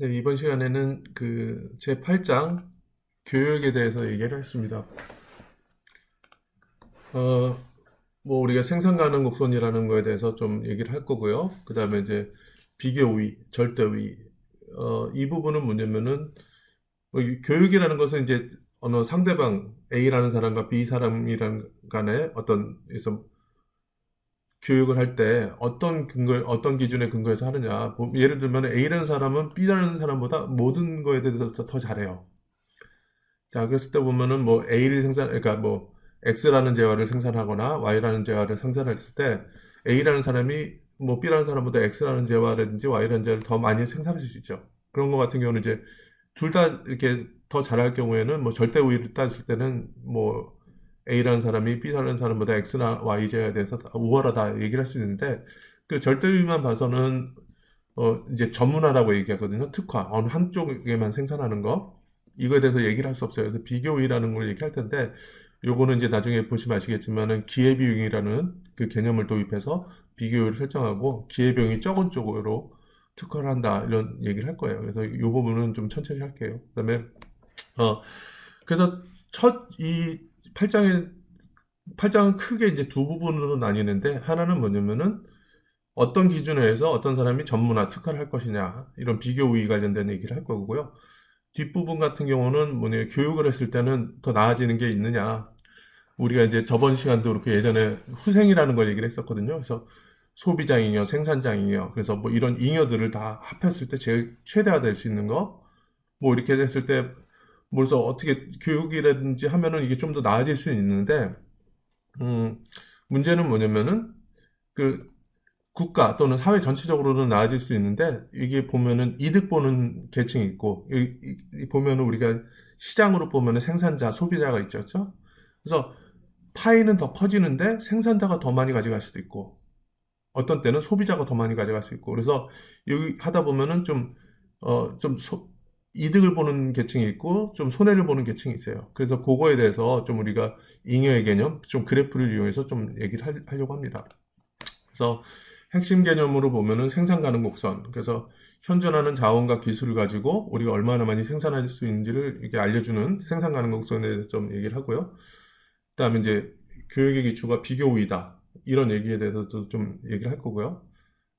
네, 이번 시간에는 그 제8장 교육에 대해서 얘기를 했습니다. 어, 뭐 우리가 생산 가능 곡선이라는 거에 대해서 좀 얘기를 할 거고요. 그 다음에 이제 비교의, 절대의, 이 부분은 뭐냐면은 이 교육이라는 것은 이제 어느 상대방 A라는 사람과 B 사람이란 간에 어떤 그래서 교육을 할 때 어떤 어떤 기준에 근거해서 하느냐. 예를 들면 A라는 사람은 B라는 사람보다 모든 거에 대해서 더 잘해요. 자, 그랬을 때 보면은 뭐 그러니까 뭐 X라는 재화를 생산하거나 Y라는 재화를 생산했을 때 A라는 사람이 뭐 B라는 사람보다 X라는 재화라든지 Y라는 재화를 더 많이 생산할 수 있죠. 그런 거 같은 경우는 이제 둘 다 이렇게 더 잘할 경우에는 뭐 절대 우위를 따졌을 때는 뭐 A라는 사람이 B라는 사람보다 X나 Y 재화에 대해서 우월하다 얘기를 할 수 있는데 그 절대 우위만 봐서는 이제 전문화라고 얘기하거든요. 특화, 어느 한쪽에만 생산하는 거. 이거에 대해서 얘기를 할 수 없어요. 그래서 비교의라는 걸 얘기할 텐데, 요거는 이제 나중에 보시면 아시겠지만은 기회비용이라는 그 개념을 도입해서 비교율을 설정하고 기회비용이 적은 쪽으로 특화를 한다 이런 얘기를 할 거예요. 그래서 이 부분은 좀 천천히 할게요. 그다음에 어 그래서 첫 이 8장은 크게 이제 두 부분으로 나뉘는데 하나는 뭐냐면은 어떤 기준에 의해서 어떤 사람이 전문화 특화를 할 것이냐 이런 비교 우위 관련된 얘기를 할 거고요. 뒷부분 같은 경우는 뭐냐 교육을 했을 때는 더 나아지는 게 있느냐. 우리가 이제 저번 시간도 그렇게 예전에 후생이라는 걸 얘기를 했었거든요. 그래서 소비자잉여, 생산자잉여, 그래서 뭐 이런 잉여들을 다 합했을 때 제일 최대화될 수 있는 거, 뭐 이렇게 됐을 때, 그래서 어떻게 교육이라든지 하면은 이게 좀 더 나아질 수 있는데, 음, 문제는 뭐냐면은 그 국가 또는 사회 전체적으로는 나아질 수 있는데 이게 보면은 이득 보는 계층이 있고 보면은 우리가 시장으로 보면은 생산자, 소비자가 있죠. 그렇죠? 그래서 파이는 더 커지는데 생산자가 더 많이 가져갈 수도 있고 어떤 때는 소비자가 더 많이 가져갈 수 있고 그래서 여기 하다 보면은 좀 이득을 보는 계층이 있고 좀 손해를 보는 계층이 있어요. 그래서 그거에 대해서 좀 우리가 잉여의 개념, 좀 그래프를 이용해서 좀 얘기를 하려고 합니다. 그래서 핵심 개념으로 보면은 생산 가능 곡선. 그래서 현존하는 자원과 기술을 가지고 우리가 얼마나 많이 생산할 수 있는지를 이렇게 알려주는 생산 가능 곡선에 대해서 좀 얘기를 하고요. 그다음에 이제 교육의 기초가 비교 우위다. 이런 얘기에 대해서도 좀 얘기를 할 거고요.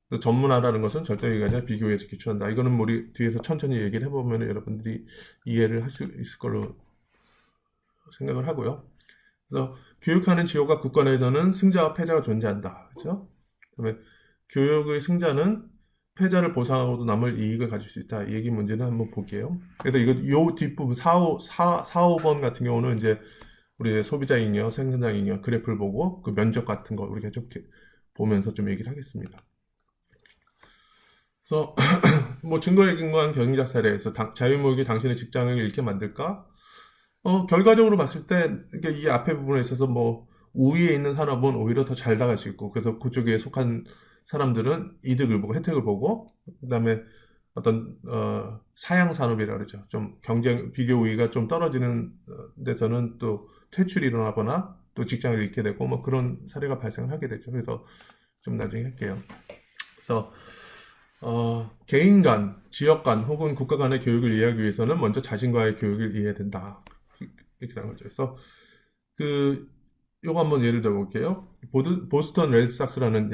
그래서 전문화라는 것은 절대적이 아니라 비교에 기초한다. 이거는 우리 뒤에서 천천히 얘기를 해보면 여러분들이 이해를 할 수 있을 걸로 생각을 하고요. 그래서 교육하는 지역과 국가 내에서는 승자와 패자가 존재한다. 그렇죠? 그다음에 교육의 승자는 패자를 보상하고도 남을 이익을 가질 수 있다. 이 얘기 문제는 한번 볼게요. 그래서 요 뒷부분 5번 같은 경우는 이제 우리 소비자잉여, 생산자잉여 그래프를 보고 그 면적 같은 거 우리가 좀 이렇게 보면서 좀 얘기를 하겠습니다. 그래서 뭐 증거에 근거한 경영자 사례에서 자유무역이 당신의 직장을 잃게 만들까? 결과적으로 봤을 때 이게 이 앞에 부분에 있어서 뭐 우위에 있는 산업은 오히려 더 잘 나갈 수 있고 그래서 그쪽에 속한 사람들은 이득을 보고 혜택을 보고 그다음에 어떤 사양 산업이라 그러죠. 좀 경쟁 비교 우위가 좀 떨어지는 데서는 또 퇴출이 일어나거나 또 직장을 잃게 되고 뭐 그런 사례가 발생하게 되죠. 그래서 좀 나중에 할게요. 그래서 개인 간, 지역 간 혹은 국가 간의 교육을 이해하기 위해서는 먼저 자신과의 교육을 이해해야 된다. 이렇게 된 거죠. 그래서 그 요거 한번 예를 들어 볼게요. 보스턴 레드삭스라는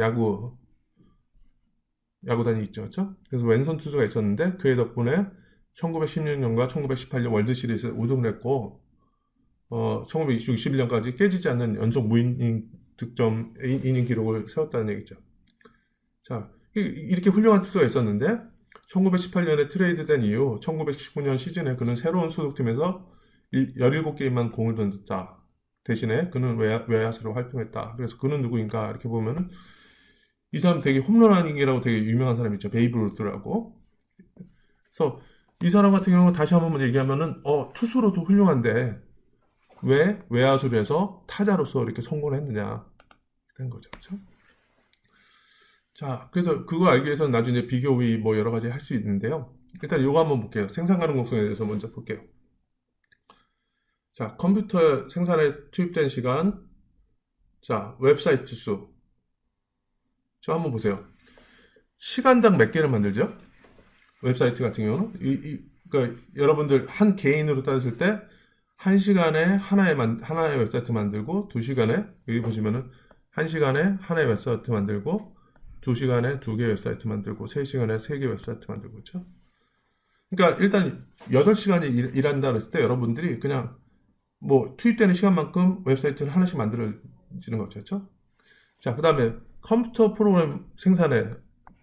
야구단이 있죠. 그렇죠? 그래서 왼손 투수가 있었는데 그의 덕분에 1916년과 1918년 월드 시리즈 우승을 했고 1961년까지 깨지지 않는 연속 무이닝 득점 이닝 기록을 세웠다는 얘기죠. 자, 이렇게 훌륭한 투수가 있었는데 1918년에 트레이드된 이후 1919년 시즌에 그는 새로운 소속팀에서 17개만 공을 던졌다. 대신에 그는 외야수로 활동했다. 그래서 그는 누구인가 이렇게 보면은 이 사람 되게 홈런 아닝이라고 되게 유명한 사람 있죠. 베이브 루트라고. 그래서 이 사람 같은 경우는 다시 한번 얘기하면은 투수로도 훌륭한데 왜 외야수로 해서 타자로서 이렇게 성공을 했느냐 된 거죠. 그렇죠? 자, 그래서 그걸 알기 위해서는 나중에 비교 우위 뭐 여러 가지 할 수 있는데요. 일단 이거 한번 볼게요. 생산 가능 곡선에 대해서 먼저 볼게요. 자, 컴퓨터 생산에 투입된 시간, 자, 웹사이트 수. 저 한번 보세요. 시간당 몇 개를 만들죠? 웹사이트 같은 경우는 그러니까 여러분들 한 개인으로 따졌을 때 1시간에 하나의 웹사이트 만들고 2시간에 여기 보시면은 1시간에 하나의 웹사이트 만들고 2시간에 2개 웹사이트 만들고 3시간에 3개 웹사이트 만들고 그렇죠? 그러니까 일단 8시간이 일한다 그랬을 때 여러분들이 그냥 뭐 투입되는 시간만큼 웹사이트를 하나씩 만들어지는 거죠. 그렇죠? 자, 그다음에 컴퓨터 프로그램 생산에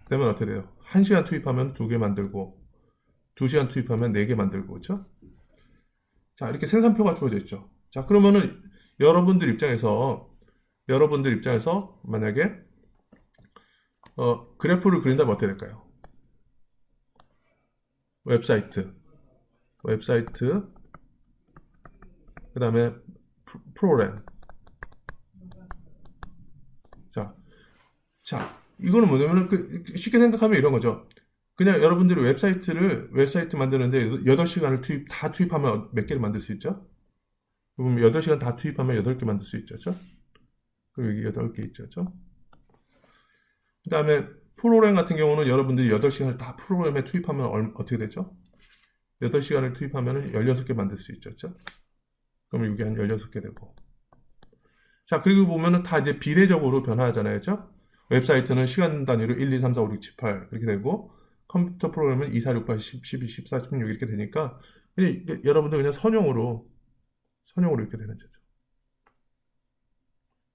되면 어떻게 돼요? 1시간 투입하면 2개 만들고 2시간 투입하면 4개 만들고 그렇죠? 자, 이렇게 생산표가 주어져 있죠. 자, 그러면은 여러분들 입장에서 만약에 그래프를 그린다면 어떻게 될까요? 웹사이트, 그 다음에 프로그램. 자, 이거는 뭐냐면은 쉽게 생각하면 이런 거죠. 그냥 여러분들이 웹사이트 만드는데 8시간을 다 투입하면 몇 개를 만들 수 있죠? 그럼 8시간 다 투입하면 8개 만들 수 있죠. 그렇죠? 그럼 여기 8개 있죠. 그렇죠? 그 다음에 프로그램 같은 경우는 여러분들이 8시간을 다 프로그램에 투입하면 어떻게 되죠? 8시간을 투입하면 16개 만들 수 있죠. 그렇죠? 그럼 이게 한 16개 되고. 자, 그리고 보면은 다 이제 비례적으로 변화하잖아요. 그렇죠? 웹사이트는 시간 단위로 1, 2, 3, 4, 5, 6, 7, 8 이렇게 되고 컴퓨터 프로그램은 2, 4, 6, 8, 10, 12, 14, 16 이렇게 되니까 그냥 여러분들 그냥 선형으로 이렇게 되는 거죠.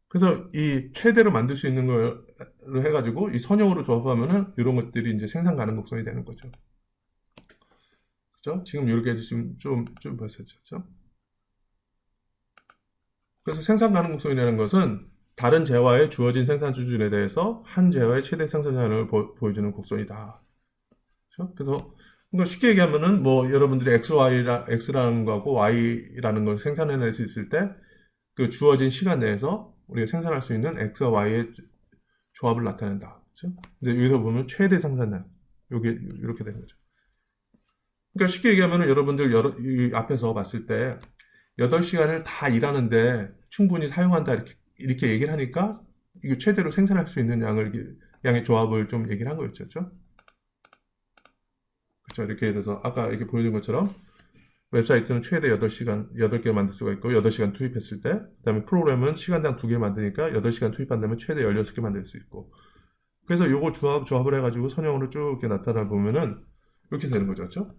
그래서 이 최대로 만들 수 있는 걸 해가지고 이 선형으로 조합하면은 이런 것들이 이제 생산 가능성이 되는 거죠. 그죠? 지금 이렇게 지금 좀 보셨죠? 그래서 생산 가능성이라는 것은 다른 재화의 주어진 생산 수준에 대해서 한 재화의 최대 생산량을 보여주는 곡선이다. 그렇죠? 그래서 그러니까 쉽게 얘기하면은 뭐 여러분들이 X라는 거하고 Y라는 걸 생산해낼 수 있을 때 그 주어진 시간 내에서 우리가 생산할 수 있는 X와 Y의 조합을 나타낸다. 그렇죠? 근데 여기서 보면 최대 생산량 요게 이렇게 되는 거죠. 그러니까 쉽게 얘기하면은 여러분들 이 앞에서 봤을 때 8시간을 다 일하는데 충분히 사용한다 이렇게 얘기를 하니까 이게 최대로 생산할 수 있는 양의 조합을 좀 얘기를 한 거였죠. 그렇죠? 이렇게 돼서 아까 이렇게 보여준 것처럼 웹사이트는 최대 8개를 만들 수가 있고 8시간 투입했을 때 그다음에 프로그램은 시간당 2개 만드니까 8시간 투입한다면 최대 16개 만들 수 있고 그래서 요거 조합을 해가지고 선형으로 쭉 이렇게 나타나 보면은 이렇게 되는 거죠. 그렇죠?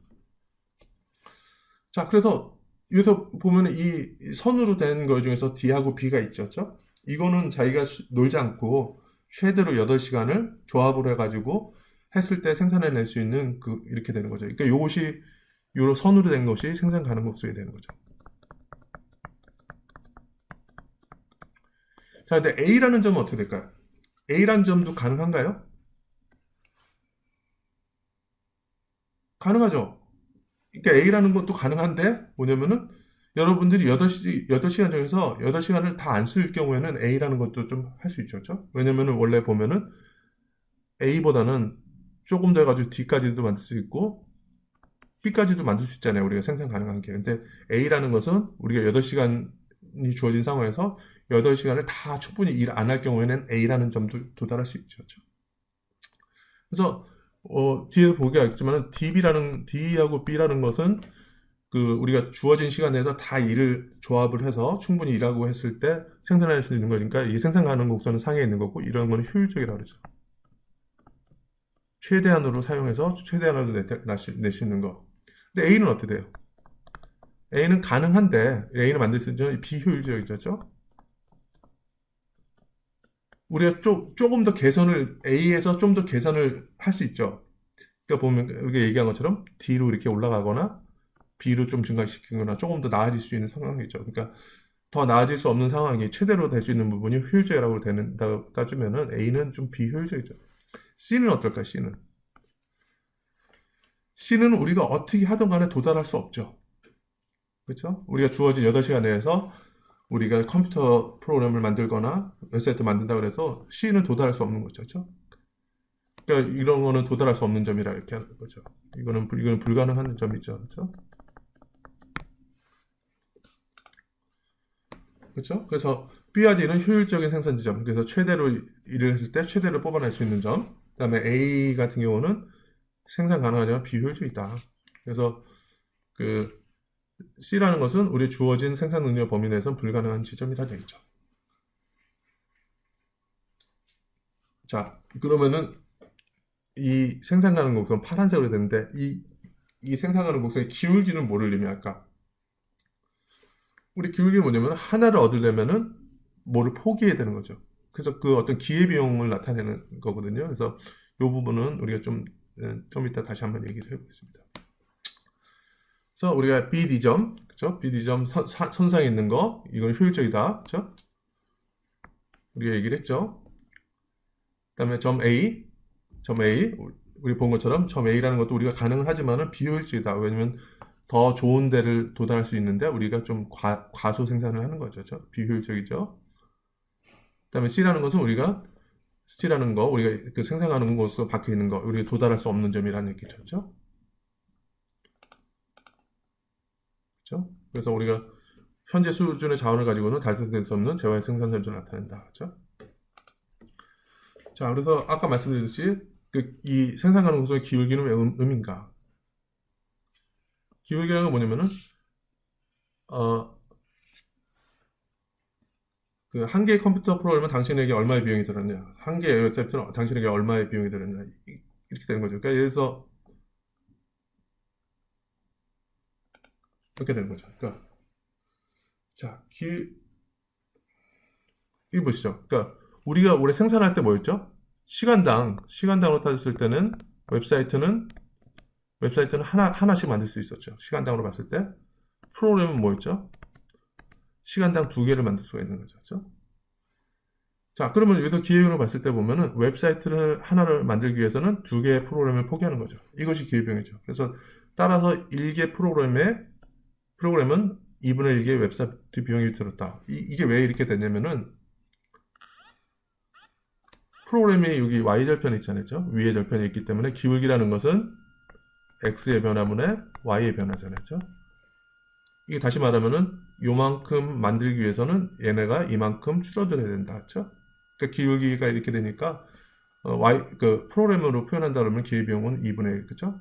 자, 그래서 여기서 보면 이 선으로 된 거 중에서 D하고 B가 있죠. 그렇죠? 이거는 자기가 놀지 않고 최대로 8시간을 조합을 해가지고 했을 때 생산해낼 수 있는 이렇게 되는 거죠. 그러니까 요것이 요런 선으로 된 것이 생산 가능곡선이 되는 거죠. 자, 근데 A라는 점은 어떻게 될까요? A라는 점도 가능한가요? 가능하죠. 그러니까 A라는 것도 가능한데 뭐냐면은 여러분들이 8시간 중에서 8시간을 다 안 쓸 경우에는 A라는 것도 좀 할 수 있죠. 그렇죠? 왜냐면은 원래 보면은 A보다는 조금 더 해가지고 D까지도 만들 수 있고 B까지도 만들 수 있잖아요. 우리가 생산 가능한 게. 근데 A라는 것은 우리가 8시간이 주어진 상황에서 8시간을 다 충분히 일 안 할 경우에는 A라는 점도 도달할 수 있죠. 그렇죠? 그래서 뒤에서 보기가 있지만 D하고 B라는 것은 우리가 주어진 시간 내에서 다 일을 조합을 해서 충분히 일하고 했을 때 생산할 수 있는 거니까 이 생산 가능 곡선은 상에 있는 거고 이런 거는 효율적이라고 그러죠. 최대한으로 사용해서 최대한으로 낼 수 있는 거. 근데 A는 어떻게 돼요? A는 가능한데 A를 만들 수 있는 비효율적이죠. 우리가 조금 더 A에서 좀 더 개선을 할 수 있죠. 그러니까 보면 이렇게 얘기한 것처럼 D로 이렇게 올라가거나 B로 좀 증가시키거나 조금 더 나아질 수 있는 상황이죠. 그러니까 더 나아질 수 없는 상황이 최대로 될 수 있는 부분이 효율적이라고 따지면은 A는 좀 비효율적이죠. C는 어떨까? C는 우리가 어떻게 하든 간에 도달할 수 없죠. 그렇죠? 우리가 주어진 8시간 내에서 우리가 컴퓨터 프로그램을 만들거나 웹사이트 만든다 그래서 C는 도달할 수 없는 거죠. 그렇죠? 그러니까 이런 거는 도달할 수 없는 점이라 이렇게 하는 거죠. 이거는 불가능한 점이죠. 그렇죠? 그렇죠? 그래서 BRD는 효율적인 생산 지점. 그래서 최대로 일을 했을 때 최대로 뽑아낼 수 있는 점. 그다음에 A 같은 경우는 생산 가능하지만 비효율적이다. 그래서 그 C라는 것은 우리 주어진 생산 능력 범위 내에서는 불가능한 지점이라 되겠죠. 자, 그러면은 이 생산 가능 곡선 파란색으로 되는데 이 생산 가능 곡선의 기울기는 뭐를 의미할까? 우리 기울기는 뭐냐면 하나를 얻으려면은 뭐를 포기해야 되는 거죠. 그래서 그 어떤 기회비용을 나타내는 거거든요. 그래서 이 부분은 우리가 좀 이따 다시 한번 얘기를 해보겠습니다. 그래서 우리가 BD점, 그죠? BD점 선상에 있는 거, 이건 효율적이다. 그죠? 우리가 얘기를 했죠. 그 다음에 점 A, 우리 본 것처럼 점 A라는 것도 우리가 가능은 하지만은 비효율적이다. 왜냐면 더 좋은 데를 도달할 수 있는데 우리가 좀 과소 생산을 하는 거죠. 비효율적이죠. 그 다음에 C라는 것은 우리가 그 생산하는 곳으로 박혀 있는 거, 우리가 도달할 수 없는 점이라는 얘기죠. 그렇죠? 그렇죠? 그래서 우리가 현재 수준의 자원을 가지고는 달성될 수 없는 재화의 생산 설정을 나타낸다. 그렇죠? 자, 그래서 아까 말씀드렸듯이 이 생산 가능 곡선의 기울기는 왜 음인가? 기울기라는 건 뭐냐면은 그 한 개의 컴퓨터 프로그램은 당신에게 얼마의 비용이 들었냐? 한 개의 웹사이트는 당신에게 얼마의 비용이 들었냐? 이렇게 되는 거죠. 그러니까 예를 들어서 이렇게 되는 거죠. 그러니까 자, 이 보시죠. 그러니까 우리가 올해 생산할 때 뭐였죠? 시간당으로 따졌을 때는 웹사이트는 하나씩 만들 수 있었죠. 시간당으로 봤을 때 프로그램은 뭐였죠? 시간당 2개를 만들 수가 있는 거죠. 그렇죠? 자, 그러면 여기서 기회비용을 봤을 때 보면은 웹사이트를 하나를 만들기 위해서는 2개의 프로그램을 포기하는 거죠. 이것이 기회비용이죠. 그래서 따라서 1개 프로그램은 2분의 1개의 웹사이트 비용이 들었다. 이게 왜 이렇게 됐냐면은 프로그램이 여기 Y절편에 있잖아요. 위에 절편에 있기 때문에 기울기라는 것은 X의 변화분의 Y의 변화잖아요. 이게 다시 말하면은 요만큼 만들기 위해서는 얘네가 이만큼 줄어들어야 된다. 그렇죠? 그러니까 기울기가 이렇게 되니까 그 프로그램으로 표현한다 그러면 기회비용은 2분의 1. 그렇죠?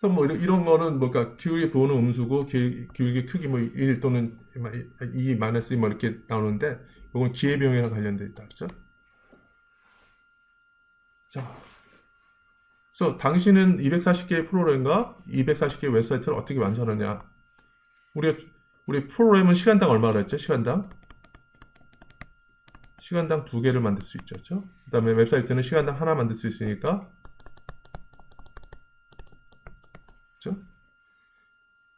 그래서 뭐 이런 거는 뭐가 기울기 부호는 음수고 기울기 크기 뭐 1 또는 2 마이너스 2 뭐 이렇게 나오는데 이건 기회비용이랑 관련돼 있다. 그렇죠? 자, 그래서 당신은 240개의 프로그램과 240개의 웹사이트를 어떻게 완성하느냐? 우리 프로그램은 시간당 얼마나 했죠? 시간당 2개를 만들 수 있죠. 그렇죠? 그 다음에 웹사이트는 시간당 하나 만들 수 있으니까, 그렇죠?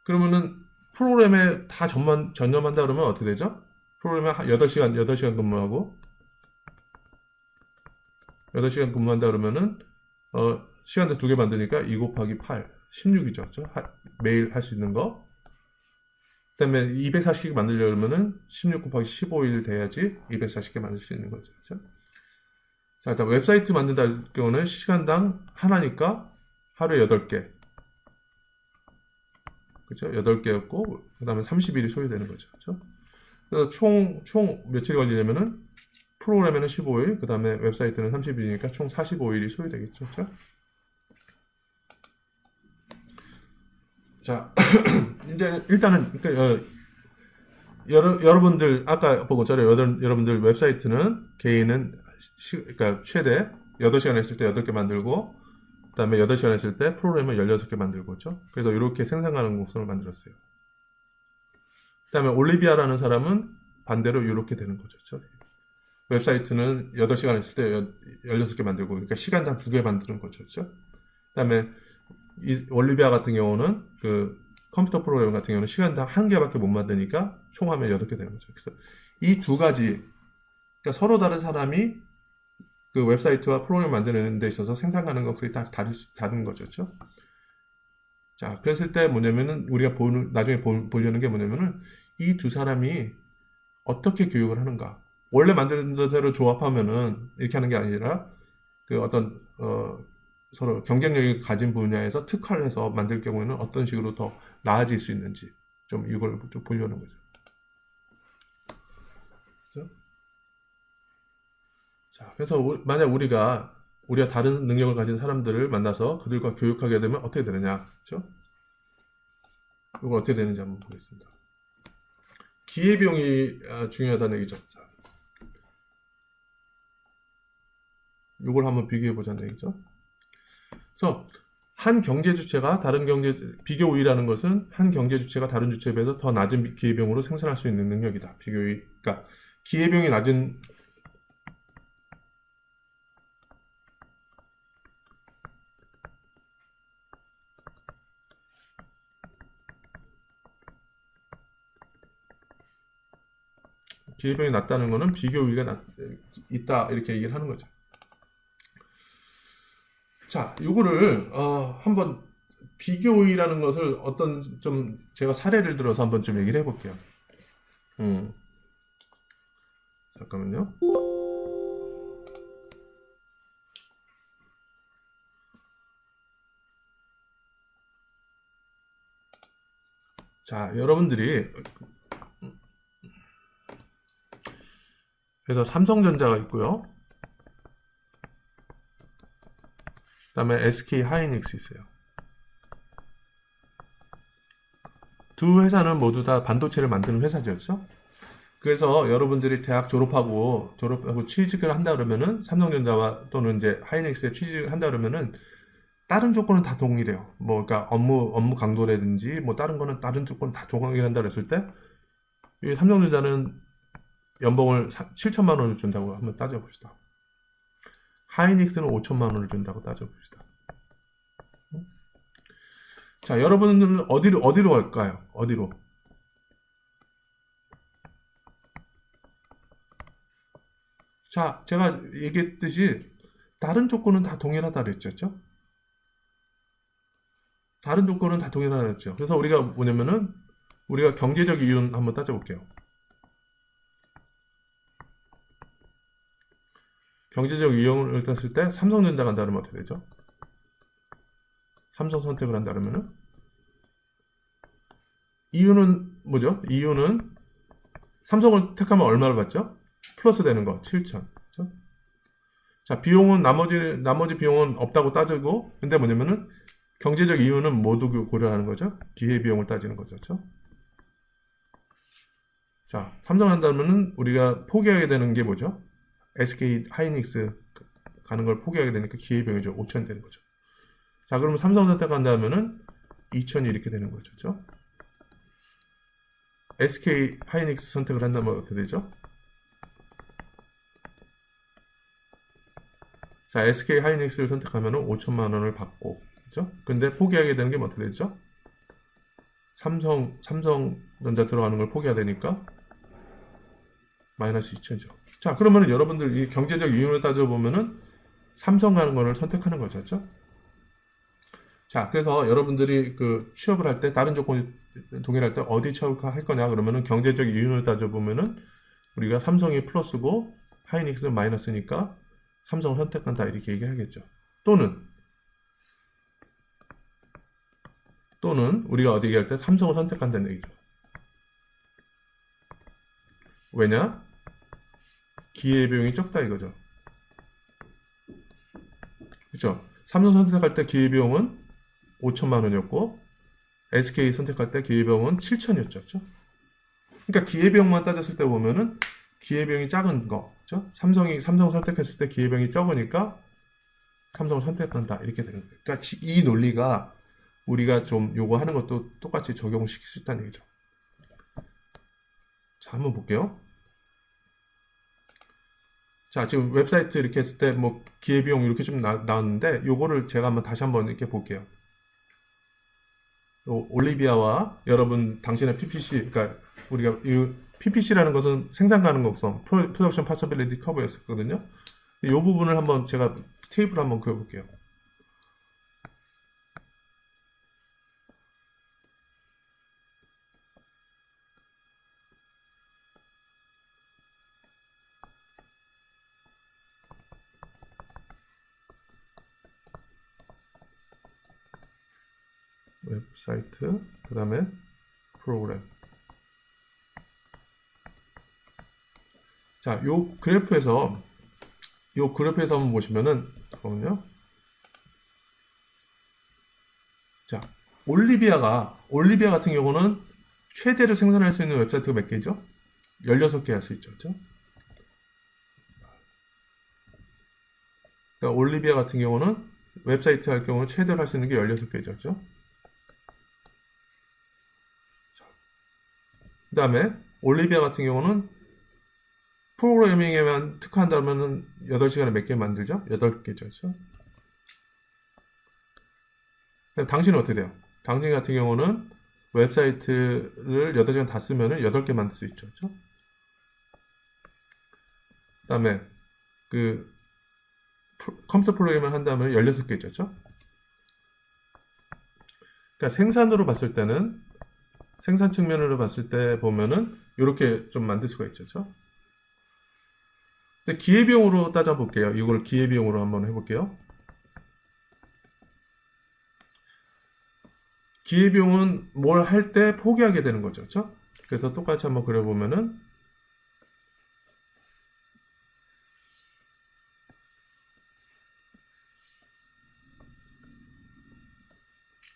그러면은 프로그램에 다 전념한다 그러면 어떻게 되죠? 프로그램에 8시간 근무하고 8시간 근무한다 그러면은 시간당 2개 만드니까 2 곱하기 8 16이죠. 그렇죠? 매일 할 수 있는 거. 그 다음에 240개 만들려고 하면은 16 곱하기 15일 돼야지 240개 만들 수 있는 거죠. 그렇죠? 자, 일단 웹사이트 만든다 할 경우는 시간당 하나니까 하루에 8개. 그렇죠? 8개였고, 그 다음에 30일이 소요되는 거죠. 그렇죠? 그래서 총 며칠이 걸리냐면은 프로그램에는 15일, 그 다음에 웹사이트는 30일이니까 총 45일이 소요되겠죠. 그렇죠? 자, 이제 일단은 그러니까 여러분들 아까 본 것처럼 여러분들 웹사이트는 개인은 그러니까 최대 8시간 했을 때 8개 만들고 그다음에 8시간 했을 때 프로그램을 16개 만들고 그렇죠? 그래서 이렇게 생산 가능 곡선을 만들었어요. 그다음에 올리비아라는 사람은 반대로 이렇게 되는 거죠. 그렇죠? 웹사이트는 8시간 했을 때 16개 만들고 그러니까 시간당 2개 만드는 거죠. 그렇죠? 그다음에 이 올리비아 같은 경우는 그 컴퓨터 프로그램 같은 경우는 시간당 1개밖에 못 만드니까 총 하면 8개 되는 거죠. 그래서 이 두 가지 그러니까 서로 다른 사람이 그 웹사이트와 프로그램 만드는 데 있어서 생산 가능성이 다 다른 거죠. 그렇죠? 자, 그랬을 때 뭐냐면은 우리가 나중에 보려는 게 뭐냐면은 이 두 사람이 어떻게 교육을 하는가. 원래 만드는 대로 조합하면은 이렇게 하는 게 아니라 그 어떤 서로 경쟁력이 가진 분야에서 특화를 해서 만들 경우에는 어떤 식으로 더 나아질 수 있는지 좀 이걸 좀 보려는 거죠. 그렇죠? 자, 그래서 만약 우리가 우리가 다른 능력을 가진 사람들을 만나서 그들과 교육하게 되면 어떻게 되느냐, 그렇죠? 이거 어떻게 되는지 한번 보겠습니다. 기회비용이 중요하다는 얘기죠. 자, 이걸 한번 비교해 보자는 얘기죠. 그래서 한 경제 주체가 다른 비교 우위라는 것은 한 경제 주체가 다른 주체에 비해서 더 낮은 기회비용으로 생산할 수 있는 능력이다. 비교 우위. 그러니까 기회비용이 낮은 기회비용이 낮다는 것은 비교 우위가 있다 이렇게 얘기를 하는 거죠. 자, 요거를 한번 비교 우위라는 것을 어떤 좀 제가 사례를 들어서 한번 좀 얘기를 해볼게요. 잠깐만요. 자, 여러분들이 그래서 삼성전자가 있고요. 그 다음에 SK 하이닉스 있어요. 두 회사는 모두 다 반도체를 만드는 회사죠. 그렇죠? 그래서 여러분들이 대학 졸업하고 취직을 한다 그러면은 삼성전자와 또는 이제 하이닉스에 취직을 한다 그러면은 다른 조건은 다 동일해요. 뭐 그러니까 업무 강도라든지 뭐 다른 거는 다른 조건 다 동일한다 그랬을 때 이 삼성전자는 연봉을 7천만 원을 준다고 한번 따져봅시다. 하이닉스는 5천만 원을 준다고 따져봅시다. 자, 여러분들은 어디로 갈까요? 어디로? 자, 제가 얘기했듯이 다른 조건은 다 동일하다 그랬죠? 다른 조건은 다 동일하다 그랬죠. 그래서 우리가 뭐냐면은 우리가 경제적 이윤 한번 따져볼게요. 경제적 이윤을 땄을 때 삼성전자 간다 그러면 어떻게 되죠? 삼성 선택을 한다 그러면은 이유는 뭐죠? 이유는 삼성을 택하면 얼마를 받죠? 플러스 되는 거 7천. 그렇죠? 자, 비용은 나머지 비용은 없다고 따지고 근데 뭐냐면은 경제적 이유는 모두 고려하는 거죠. 기회비용을 따지는 거죠. 그렇죠? 자, 삼성 한다면은 우리가 포기하게 되는 게 뭐죠? SK 하이닉스 가는 걸 포기하게 되니까 기회비용이죠. 5천 되는 거죠. 자, 그러면 삼성 선택한다면은 2천이 이렇게 되는 거죠. 그렇죠? SK 하이닉스 선택을 한다면 어떻게 되죠? 자, SK 하이닉스를 선택하면은 5천만 원을 받고, 그죠? 근데 포기하게 되는 게 어떻게 되죠? 삼성전자 들어가는 걸 포기해야 되니까 마이너스 2천이죠. 자, 그러면은 여러분들 이 경제적 이윤을 따져보면은 삼성 가는 거를 선택하는 거죠. 그렇죠? 자, 그래서 여러분들이 그 취업을 할 때 다른 조건이 동일할 때 어디 취업을 할 거냐 그러면은 경제적 이윤을 따져보면은 우리가 삼성이 플러스고 하이닉스는 마이너스니까 삼성을 선택한다 이렇게 얘기하겠죠. 또는 우리가 어디 얘기할 때 삼성을 선택한다는 얘기죠. 왜냐? 기회비용이 적다 이거죠. 그렇죠? 삼성 선택할 때 기회비용은 5천만 원이었고 SK 선택할 때 기회비용은 7천이었죠. 그렇죠? 그러니까 기회비용만 따졌을 때 보면은 기회비용이 작은 거, 그렇죠? 삼성 선택했을 때 기회비용이 적으니까 삼성을 선택한다 이렇게 되는 거예요. 그러니까 이 논리가 우리가 좀 요거 하는 것도 똑같이 적용시킬 수 있다는 얘기죠. 자, 한번 볼게요. 자, 지금 웹사이트 이렇게 했을 때 뭐 기회비용 이렇게 좀 나왔는데 요거를 제가 한번 다시 한번 이렇게 볼게요. 올리비아와 여러분 당신의 PPC, 그러니까 우리가 이 PPC라는 것은 생산 가능성, 프로덕션 파서빌리티 커브였었거든요. 이 부분을 한번 제가 테이블 한번 그려볼게요. 웹사이트, 그 다음에 프로그램. 자, 요 그래프에서 한번 보시면은 잠깐만요. 자, 올리비아 같은 경우는 최대로 생산할 수 있는 웹사이트가 몇 개죠? 16개 할 수 있죠. 그렇죠? 그러니까 올리비아 같은 경우는 웹사이트 할 경우는 최대로 할 수 있는 게 16개죠. 그렇죠? 그 다음에 올리비아 같은 경우는 프로그래밍에만 특화한다면 8시간에 몇 개 만들죠? 8개죠. 그렇죠? 그럼 당신은 어떻게 돼요? 당신 같은 경우는 웹사이트를 8시간 다 쓰면 8개 만들 수 있죠. 그렇죠? 그 다음에 컴퓨터 프로그램을 한다면 16개죠. 그렇죠? 그러니까 생산으로 봤을 때는 생산 측면으로 봤을 때 보면은 이렇게 좀 만들 수가 있죠. 그렇죠? 근데 기회비용으로 따져볼게요. 이걸 기회비용으로 한번 해볼게요. 기회비용은 뭘 할 때 포기하게 되는 거죠. 그렇죠? 그래서 똑같이 한번 그려보면은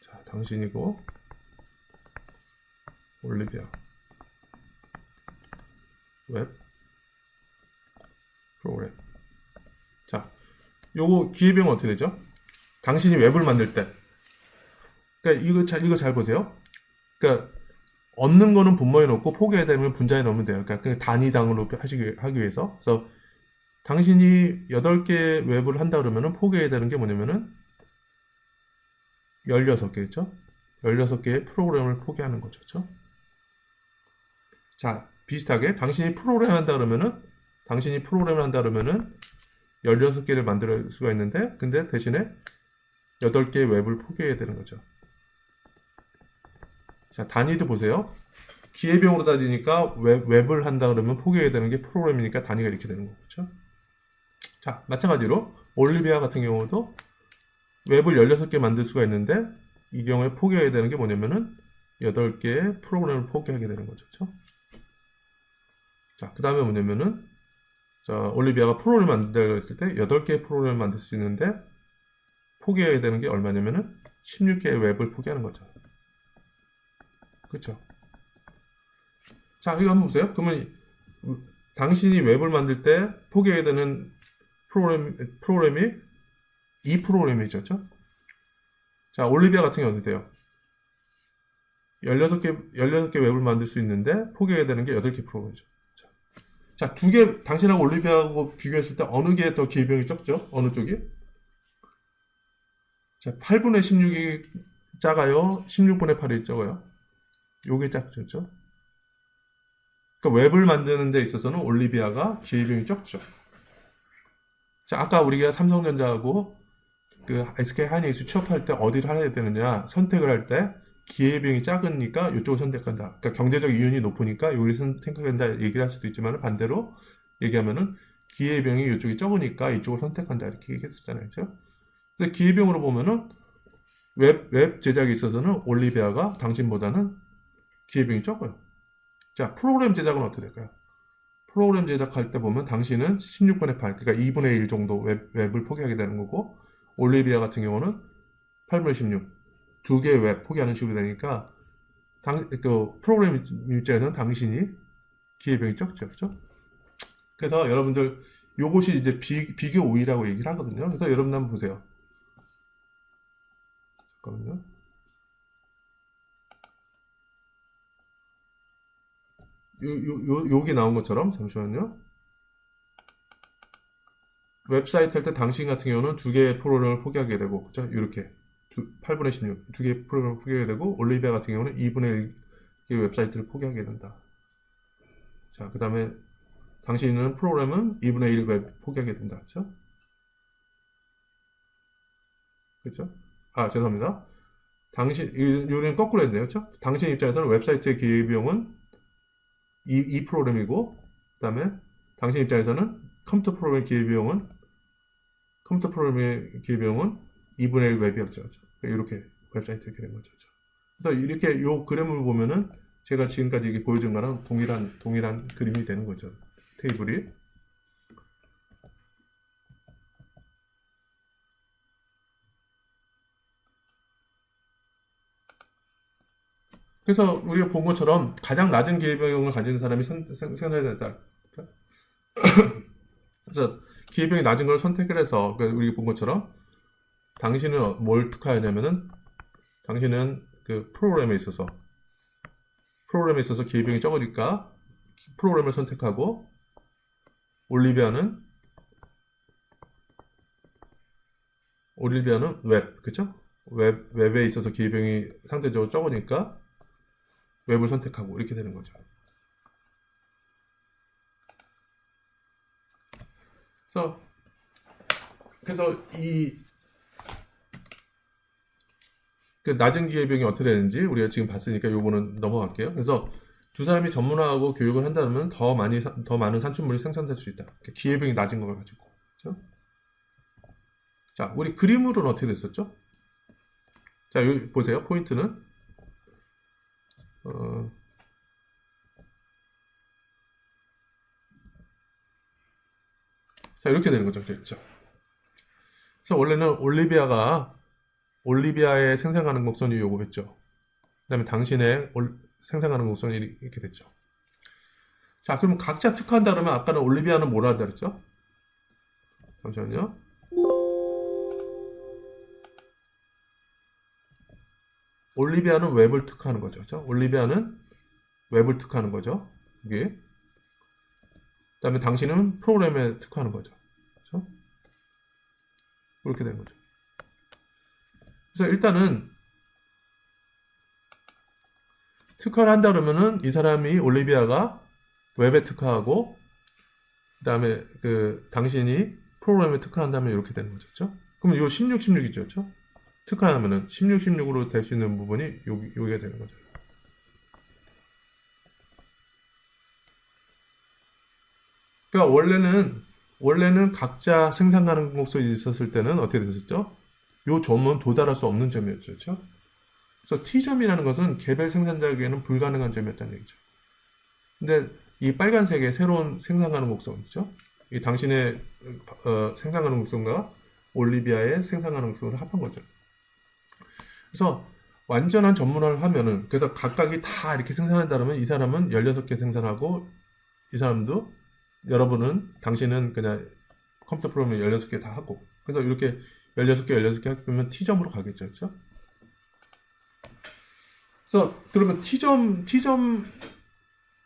자, 당신이고 올리비아 웹 프로그램. 자, 요거 기회비용은 어떻게 되죠? 당신이 웹을 만들 때. 그러니까 이거 잘 보세요. 그러니까 얻는 거는 분모에 넣고 포기해야 되면 분자에 넣으면 돼요. 그러니까 단위당으로 하기 위해서. 그래서 당신이 8개 웹을 한다 그러면은 포기해야 되는 게 뭐냐면은 16개겠죠? 16개의 프로그램을 포기하는 거죠. 그렇죠? 자, 비슷하게 당신이 프로그램을 한다 그러면은 16개를 만들 수가 있는데 근데 대신에 8개의 웹을 포기해야 되는 거죠. 자, 단위도 보세요. 기회비용으로 따지니까 웹을 한다 그러면 포기해야 되는 게 프로그램이니까 단위가 이렇게 되는 거죠. 그렇죠? 자, 마찬가지로 올리비아 같은 경우도 웹을 16개 만들 수가 있는데 이 경우에 포기해야 되는 게 뭐냐면은 8개의 프로그램을 포기하게 되는 거죠. 그렇죠? 자, 그 다음에 뭐냐면은 자, 올리비아가 프로그램을 만들려고 했을 때 8개의 프로그램을 만들 수 있는데 포기해야 되는 게 얼마냐면은 16개의 웹을 포기하는 거죠. 그렇죠? 자, 이거 한번 보세요. 그러면 당신이 웹을 만들 때 포기해야 되는 프로그램이 이 프로그램이죠. 그렇죠? 자, 올리비아 같은 경우는 어떻게 돼요? 16개 웹을 만들 수 있는데 포기해야 되는 게 8개 프로그램이죠. 자, 당신하고 올리비아하고 비교했을 때 어느 게 더 기회비용이 적죠? 어느 쪽이? 자, 8분의 16이 작아요? 16분의 8이 적어요? 요게 작죠? 그러니까 웹을 만드는 데 있어서는 올리비아가 기회비용이 적죠. 자, 아까 우리가 삼성전자하고 SK 하이닉스 취업할 때 어디를 해야 되느냐 선택을 할 때 기회비용이 작으니까 이쪽을 선택한다. 그러니까 경제적 이윤이 높으니까 여기를 선택한다 얘기를 할 수도 있지만 반대로 얘기하면은 기회비용이 이쪽이 적으니까 이쪽을 선택한다 이렇게 얘기했었잖아요. 그렇죠? 근데 기회비용으로 보면은 웹 제작에 있어서는 올리비아가 당신보다는 기회비용이 적어요. 자, 프로그램 제작은 어떻게 될까요? 프로그램 제작할 때 보면 당신은 16분의 8, 그러니까 2분의 1 정도 웹을 포기하게 되는 거고 올리비아 같은 경우는 8분의 16, 두 개의 웹 포기하는 식으로 되니까 프로그램 입장에서는 당신이 기회비용이 적죠. 그렇죠? 그래서 여러분들 요것이 이제 비교 우위라고 얘기를 하거든요. 그래서 여러분 한번 보세요. 잠깐만요. 여기 나온 것처럼 잠시만요. 웹사이트 할 때 당신 같은 경우는 두 개의 프로그램을 포기하게 되고, 그죠? 이렇게 8분의 16, 두 개의 프로그램을 포기하게 되고, 올리비아 같은 경우는 2분의 1의 웹사이트를 포기하게 된다. 자, 그 다음에 당신은 프로그램은 2분의 1 웹 포기하게 된다. 그죠? 그죠? 아, 죄송합니다. 요리는 거꾸로 했네요. 그죠? 당신 입장에서는 웹사이트의 기회비용은 이 프로그램이고, 그 다음에 당신 입장에서는 컴퓨터 프로그램의 기회비용은 2분의 1 웹이었죠. 이렇게 웹사이트 이렇게 된 거죠. 그래서 이렇게 요 그림을 보면은 제가 지금까지 이게 보여준 거랑 동일한 그림이 되는 거죠. 테이블이. 그래서 우리가 본 것처럼 가장 낮은 기회비용을 가진 사람이 생산해야 된다. 그래서 기회비용이 낮은 걸 선택을 해서 우리가 본 것처럼 당신은 뭘 특화하냐면은 당신은 그 프로그램에 있어서 기회비용이 적으니까 프로그램을 선택하고 올리비아는 웹, 그쵸? 웹에 있어서 기회비용이 상대적으로 적으니까 웹을 선택하고 이렇게 되는 거죠. 그래서 그 낮은 기회비용이 어떻게 되는지 우리가 지금 봤으니까 요거는 넘어갈게요. 그래서 두 사람이 전문화하고 교육을 한다면 더 많은 산출물이 생산될 수 있다. 기회비용이 낮은 걸 가지고. 그렇죠? 자, 우리 그림으로는 어떻게 됐었죠? 자, 여기 보세요. 포인트는 자, 이렇게 되는 거죠. 그렇죠? 그래서 원래는 올리비아의 생산 가능성이 요구했죠. 그 다음에 당신의 생산 가능성이 이렇게 됐죠. 자, 그럼 각자 특화한다 그러면 아까는 올리비아는 뭐라 한다 그랬죠? 잠시만요. 올리비아는 웹을 특화하는 거죠. 그렇죠? 올리비아는 웹을 특화하는 거죠. 이게. 그 다음에 당신은 프로그램에 특화하는 거죠. 그렇죠? 그렇게 된 거죠. 그래서 일단은 특화를 한다 그러면은 이 사람이 올리비아가 웹에 특화하고 그 다음에 당신이 프로그램에 특화한다면 이렇게 되는 거죠. 그렇죠? 그럼 이거 16, 16이죠. 그렇죠? 특화하면은 16, 16으로 될 수 있는 부분이 여기가 되는 거죠. 그러니까 원래는 각자 생산 가능성이 있었을 때는 어떻게 됐었죠? 요 점은 도달할 수 없는 점이었죠. 그렇죠? 그래서 T점이라는 것은 개별 생산자에게는 불가능한 점이었다는 얘기죠. 근데 이 빨간색의 새로운 생산 가능성 있죠? 이 당신의 생산 가능성과 올리비아의 생산 가능성을 합한 거죠. 그래서 완전한 전문화를 하면은 그래서 각각이 다 이렇게 생산한다면 이 사람은 16개 생산하고 이 사람도 당신은 그냥 컴퓨터 프로그램을 16개 다 하고 그래서 이렇게 16개 하면 T점으로 가겠죠. 그렇죠? 그래서 그러면 T점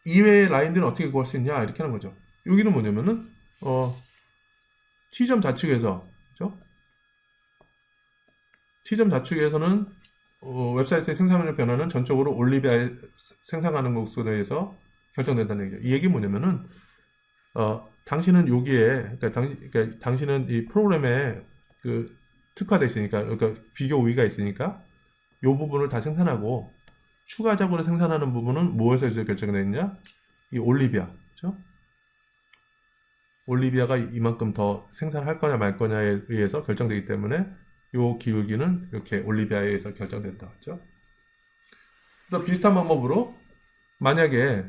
이외의 라인들은 어떻게 구할 수 있냐 이렇게 하는 거죠. 여기는 뭐냐면은 T점 좌측에서 그렇죠? T점 좌측에서는 웹사이트의 생산의 변화는 전적으로 올리비아의 생산 가능성에 의해서 결정된다는 얘기죠. 이 얘기 뭐냐면은 당신은 여기에 그러니까 당신은 이 프로그램에 특화되어 있으니까 그러니까 비교 우위가 있으니까 이 부분을 다 생산하고 추가적으로 생산하는 부분은 무엇에서 결정되느냐? 이 올리비아, 그렇죠? 올리비아가 이만큼 더 생산할 거냐 말 거냐에 의해서 결정되기 때문에 이 기울기는 이렇게 올리비아에 의해서 결정된다, 그렇죠? 또 비슷한 방법으로 만약에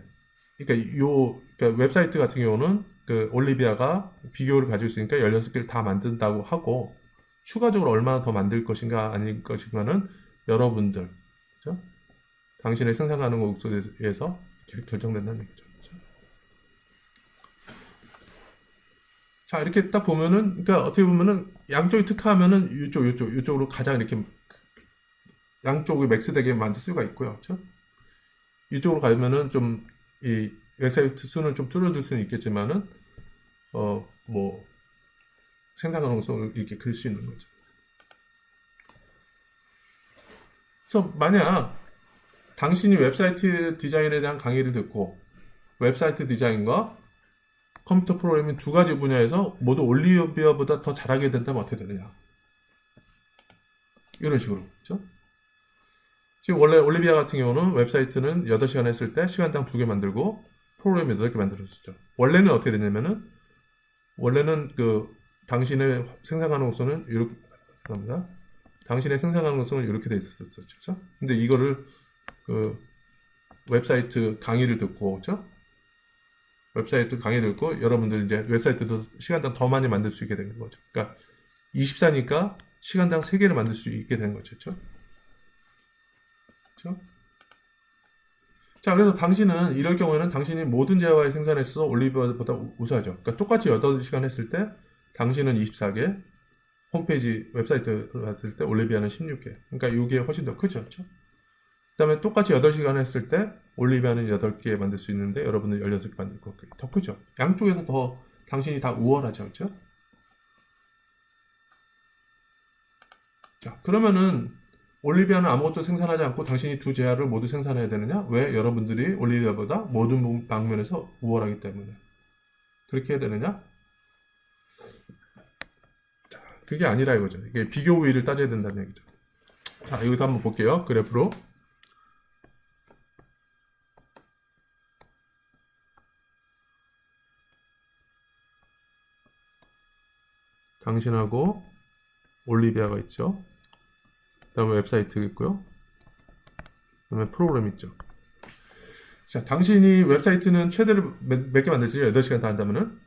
그러니까 웹사이트 같은 경우는 올리비아가 비교를 가지고 있으니까 16개를 다 만든다고 하고 추가적으로 얼마나 더 만들 것인가 아닐 것인가는 여러분들, 그렇죠? 당신의 생산 가능성에 의해서 결정된다는 얘기죠. 그렇죠? 자, 이렇게 딱 보면은, 그러니까 어떻게 보면은 양쪽이 특화하면은 이쪽으로 가장 이렇게 양쪽이 맥스되게 만들 수가 있고요. 그렇죠? 이쪽으로 가면은 좀 이 웹사이트 수는 좀 줄어들 수는 있겠지만은, 생산 가능성을 이렇게 그릴 수 있는 거죠. 그래서 만약 당신이 웹사이트 디자인에 대한 강의를 듣고 웹사이트 디자인과 컴퓨터 프로그래밍 두 가지 분야에서 모두 올리비아보다 더 잘하게 된다면 어떻게 되느냐? 이런 식으로, 그렇죠? 지금 원래 올리비아 같은 경우는 웹사이트는 8시간 했을 때 시간당 2개 만들고 프로그램 8개 만들었었죠. 원래는 어떻게 되냐면은 원래는 당신의 생산 가능성은 이렇게 합니다. 당신의 생산 가능성은 이렇게 돼 있었죠. 그렇죠? 근데 이거를 웹사이트 강의를 듣고, 그렇죠? 웹사이트 강의를 듣고 여러분들 이제 웹사이트도 시간당 더 많이 만들 수 있게 된 거죠. 그러니까 24니까 시간당 3개를 만들 수 있게 된 거죠. 그렇죠? 그렇죠? 자, 그래서 당신은 이럴 경우에는 당신이 모든 재화의 생산에 있어서 올리비아보다 우수하죠. 그러니까 똑같이 8시간 했을 때 당신은 24개, 홈페이지 웹사이트 봤을 때 올리비아는 16개. 그러니까 이게 훨씬 더 크죠. 그렇죠? 그다음에 똑같이 8시간 했을 때 올리비아는 8개 만들 수 있는데 여러분은 16개 만들 거 더 크죠. 양쪽에서 더 당신이 다 우월하죠. 그렇죠? 자, 그러면은 올리비아는 아무것도 생산하지 않고 당신이 두 재화를 모두 생산해야 되느냐? 왜? 여러분들이 올리비아보다 모든 방면에서 우월하기 때문에. 그렇게 해야 되느냐? 자, 그게 아니라 이거죠. 이게 비교 우위를 따져야 된다는 얘기죠. 자, 여기서 한번 볼게요. 그래프로. 당신하고 올리비아가 있죠. 그 다음에 웹사이트 있고요. 그 다음에 프로그램 있죠. 자, 당신이 웹사이트는 최대로 몇 개 만들지? 8시간 다 한다면은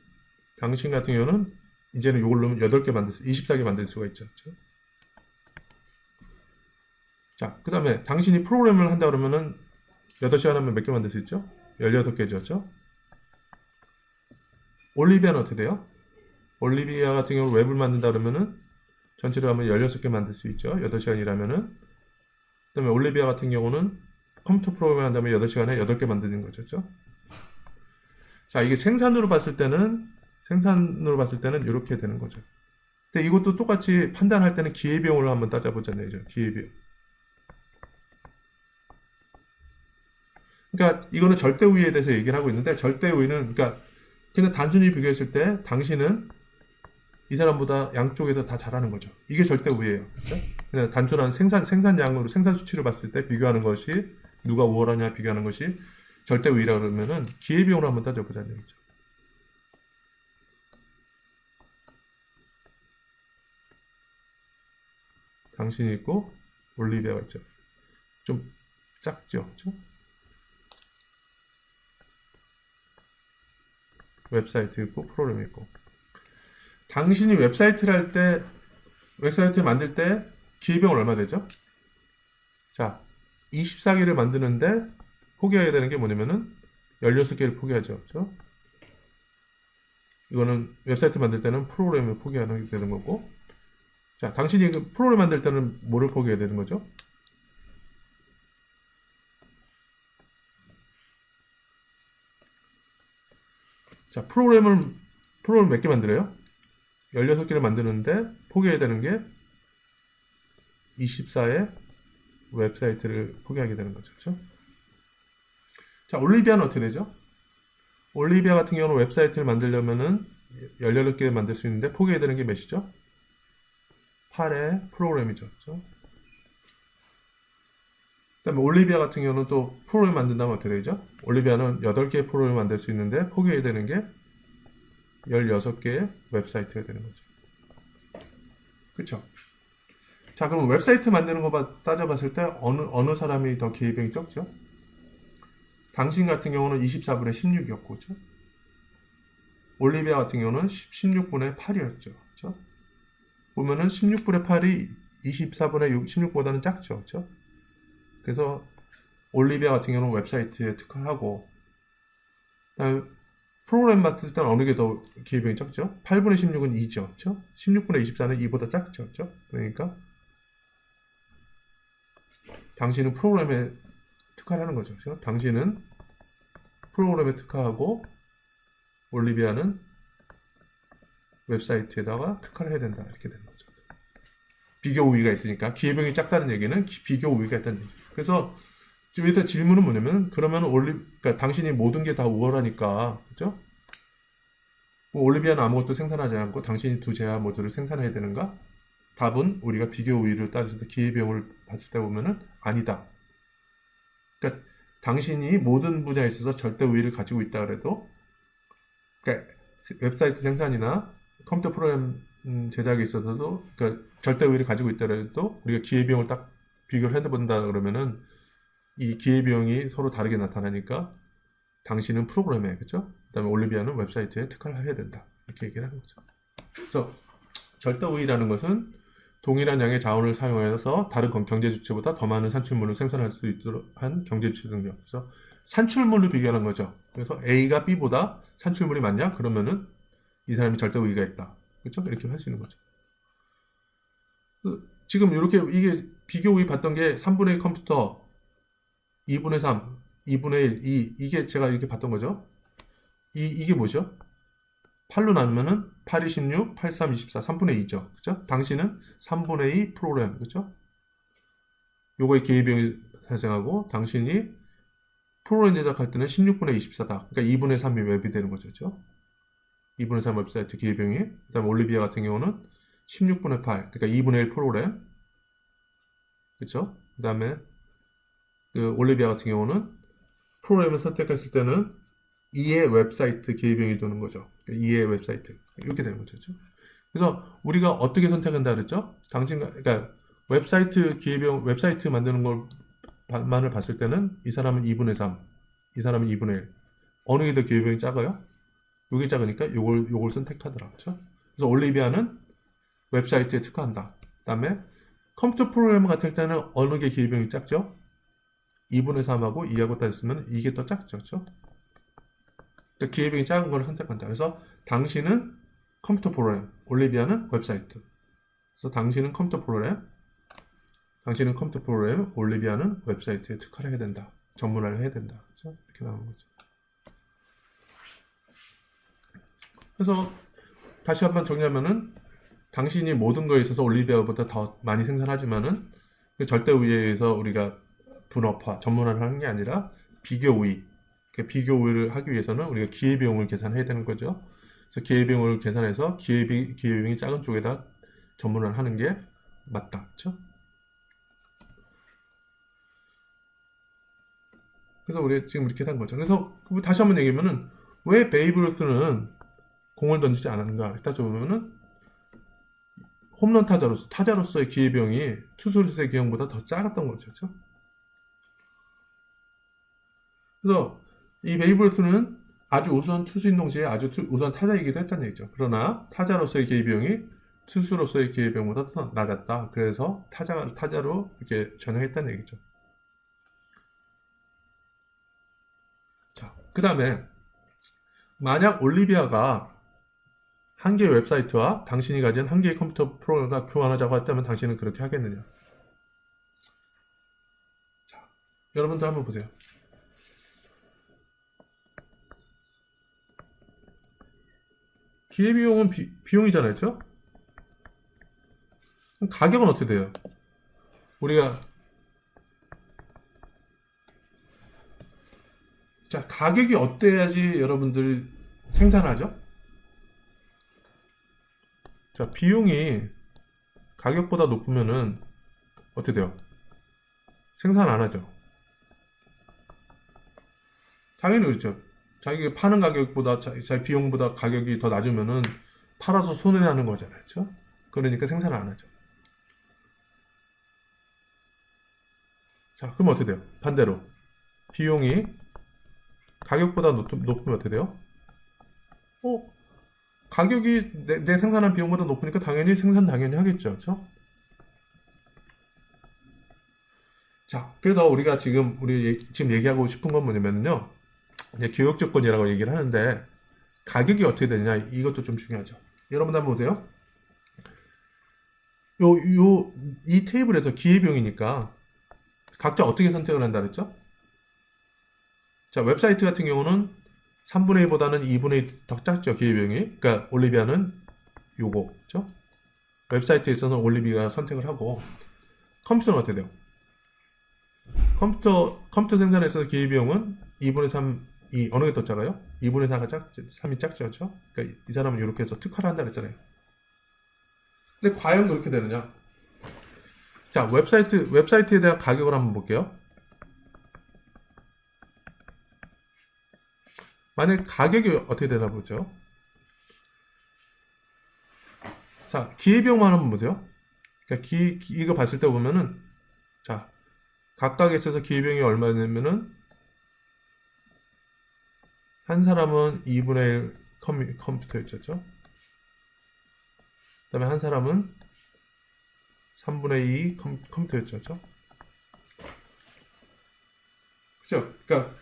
당신 같은 경우는 이제는 이걸 넣으면 8개 만들 수, 24개 만들 수가 있죠. 그렇죠? 자, 그 다음에 당신이 프로그램을 한다 그러면은 8시간 하면 몇 개 만들 수 있죠? 16개죠. 그렇죠? 올리비아는 어떻게 돼요? 올리비아 같은 경우는 웹을 만든다 그러면은 전체로 하면 16개 만들 수 있죠. 8시간 일하면은. 그 다음에 올리비아 같은 경우는 컴퓨터 프로그램을 한다면 8시간에 8개 만드는 거죠. 그렇죠? 자, 이게 생산으로 봤을 때는 이렇게 되는 거죠. 근데 이것도 똑같이 판단할 때는 기회비용을 한번 따져보자는 얘기죠. 기회비용. 그러니까 이거는 절대 우위에 대해서 얘기를 하고 있는데 절대 우위는 그러니까 그냥 단순히 비교했을 때 당신은 이 사람보다 양쪽에서 다 잘하는 거죠. 이게 절대 우위예요. 그렇죠? 그냥 단순한 생산량으로 생산 수치를 봤을 때 비교하는 것이 누가 우월하냐 비교하는 것이 절대 우위라 그러면은 기회비용을 한번 따져보자는 얘기죠. 당신이 있고 올리비아가 있죠. 좀 작죠. 그렇죠? 웹사이트 있고 프로그램 있고 당신이 웹사이트를 만들 때 기회비용 얼마 되죠? 자, 24개를 만드는데 포기해야 되는 게 뭐냐면은 16개를 포기하죠. 그렇죠? 이거는 웹사이트 만들 때는 프로그램을 포기하는 게 되는 거고 자, 당신이 그 프로그램 만들 때는 뭐를 포기해야 되는 거죠? 자, 프로그램 몇 개 만들어요? 16개를 만드는데 포기해야 되는 게 24의 웹사이트를 포기하게 되는 거죠. 그렇죠? 자, 올리비아는 어떻게 되죠? 올리비아 같은 경우는 웹사이트를 만들려면은 16개 만들 수 있는데 포기해야 되는 게 몇이죠? 8의 프로그램이죠. 그렇죠? 그 다음에 올리비아 같은 경우는 또 프로그램 만든다면 어떻게 되죠? 올리비아는 8개의 프로그램 만들 수 있는데 포기해야 되는 게 16개의 웹사이트가 되는 거죠. 그쵸? 자, 그럼 웹사이트 만드는 거 따져봤을 때 어느 사람이 더 기회비용이 적죠? 당신 같은 경우는 24분의 16이었고, 그쵸? 올리비아 같은 경우는 16분의 8이었죠. 그쵸? 보면은 16분의 8이 24분의 16보다는 작죠. 그쵸? 그래서 올리비아 같은 경우는 웹사이트에 특화하고 그다음에 프로그램 맡을 때는 어느 게 더 기회비용이 적죠? 8분의 16은 2죠. 그렇죠? 16분의 24는 2보다 작죠. 그렇죠? 그러니까 당신은 프로그램에 특화하는 거죠. 그렇죠? 당신은 프로그램에 특화하고 올리비아는 웹사이트에다가 특화를 해야 된다. 이렇게 되는 거죠. 비교 우위가 있으니까 기회비용이 작다는 얘기는 비교 우위가 있다는 얘기죠. 그래서 여기서 질문은 뭐냐면 그러면 그러니까 당신이 모든 게 다 우월하니까 그죠? 올리비아는 아무것도 생산하지 않고 당신이 두 재화 모두를 생산해야 되는가? 답은 우리가 비교 우위를 따졌을 때 기회비용을 봤을 때 보면은 아니다. 그러니까 당신이 모든 분야에 있어서 절대 우위를 가지고 있다 그래도 그러니까 웹사이트 생산이나 컴퓨터 프로그램 제작에 있어서도 그러니까 절대 우위를 가지고 있다 그래도 우리가 기회비용을 딱 비교를 해본다 그러면은 이 기회비용이 서로 다르게 나타나니까 당신은 프로그램에 그렇죠? 그다음에 올리비아는 웹사이트에 특화를 해야 된다 이렇게 얘기를 하는 거죠. 그래서 절대 우위라는 것은 동일한 양의 자원을 사용해서 다른 경제 주체보다 더 많은 산출물을 생산할 수 있도록 한 경제 주체 능력. 그래서 산출물로 비교하는 거죠. 그래서 A가 B보다 산출물이 많냐? 그러면은 이 사람이 절대 우위가 있다. 그렇죠? 이렇게 할 수 있는 거죠. 지금 이렇게 이게 비교 우위 봤던 게 3분의 1 컴퓨터, 2분의 3, 2분의 1, 2 이게 제가 이렇게 봤던 거죠. 이게 뭐죠? 8로 나누면은 8, 26, 8, 3, 24, 3분의 2죠. 그죠? 당신은 3분의 2 프로그램. 그죠? 요거에 기회비용이 발생하고, 당신이 프로그램 제작할 때는 16분의 24다. 그러니까 2분의 3이 웹이 되는 거죠. 그죠? 2분의 3 웹사이트 기회비용이. 그 다음에 올리비아 같은 경우는 16분의 8. 그러니까 2분의 1 프로그램. 그쵸? 그 다음에 그 올리비아 같은 경우는 프로그램을 선택했을 때는 2의 웹사이트 기회비용이 드는 거죠. 2의 웹사이트. 이렇게 되는 거죠. 그렇죠? 그래서 우리가 어떻게 선택한다 그랬죠? 그러니까 웹사이트 기회비용, 웹사이트 만드는 것만을 봤을 때는 이 사람은 2분의 3, 이 사람은 2분의 1. 어느 게 더 기회비용이 작아요? 요게 작으니까 요걸 선택하더라. 그렇죠? 그래서 올리비아는 웹사이트에 특화한다. 그 다음에 컴퓨터 프로그래머 같을 때는 어느 게 기회비용이 작죠? 2분의 3하고 2하고 따졌으면 이게 더 작죠. 그렇죠? 그러니까 기회비용이 작은 걸 선택한다. 그래서 당신은 컴퓨터 프로그램, 올리비아는 웹사이트. 그래서 당신은 컴퓨터 프로그램, 올리비아는 웹사이트에 특화를 해야 된다. 전문화를 해야 된다. 그렇죠? 이렇게 나오는 거죠. 그래서 다시 한번 정리하면은 당신이 모든 거에 있어서 올리비아보다 더 많이 생산하지만은 그 절대 우위에 의해서 우리가 분업화, 전문화를 하는 게 아니라 비교 우위. 비교 우위를 하기 위해서는 우리가 기회비용을 계산해야 되는 거죠. 그래서 기회비용을 계산해서 기회비용이 작은 쪽에다 전문화를 하는 게 맞다. 그렇죠? 그래서 우리 지금 이렇게 한 거죠. 그래서 다시 한번 얘기하면은 왜 베이브 루스는 공을 던지지 않았는가? 따져보면은 홈런 타자로서의 기회비용이 투수로서의 기회비용보다 더 작았던 거죠. 그렇죠? 그래서 이 베이브 루스는 아주 우수한 투수인 동시에 아주 우수한 타자이기도 했다는 얘기죠. 그러나 타자로서의 기회비용이 투수로서의 기회비용보다 더 낮았다. 그래서 타자로 이렇게 전향했다는 얘기죠. 자, 그 다음에 만약 올리비아가 한 개의 웹사이트와 당신이 가진 한 개의 컴퓨터 프로그램과 교환하자고 했다면 당신은 그렇게 하겠느냐? 자, 여러분들 한번 보세요. 기회비용은 비용이잖아요. 그렇죠? 그럼 가격은 어떻게 돼요? 우리가 자, 가격이 어때야지 여러분들 생산하죠? 자, 비용이 가격보다 높으면은 어떻게 돼요? 생산 안 하죠. 당연히 그렇죠. 자기가 파는 가격보다 자기 비용보다 가격이 더 낮으면은 팔아서 손해나는 거잖아요. 그렇죠? 그러니까 생산을 안 하죠. 자, 그럼 어떻게 돼요? 반대로 비용이 가격보다 높으면 어떻게 돼요? 가격이 내 생산한 비용보다 높으니까 당연히 생산 당연히 하겠죠. 그렇죠? 자, 그래서 우리가 지금 얘기하고 싶은 건 뭐냐면요. 이제 교육 조건이라고 얘기를 하는데 가격이 어떻게 되느냐 이것도 좀 중요하죠. 여러분 한번 보세요. 이 테이블에서 기회비용이니까 각자 어떻게 선택을 한다 그랬죠? 자, 웹사이트 같은 경우는 3분의 1보다는 2분의 1 더 작죠, 기회비용이. 그러니까 올리비아는 요거, 그죠? 웹사이트에서는 올리비아가 선택을 하고, 컴퓨터는 어떻게 돼요? 컴퓨터 생산에서 기회비용은 2분의 3, 어느 게 더 작아요? 2분의 4가 3이 작죠, 그죠? 그러니까 이 사람은 이렇게 해서 특화를 한다 그랬잖아요. 근데 과연 그렇게 되느냐? 자, 웹사이트에 대한 가격을 한번 볼게요. 만약 가격이 어떻게 되나 보죠. 자, 기회비용만 한번 보세요. 그러니까 이거 봤을 때 보면은, 자, 각각에 있어서 기회비용이 얼마냐면은, 한 사람은 2분의 1 컴퓨터였죠. 그 다음에 한 사람은 3분의 2 컴퓨터였죠. 그죠? 그러니까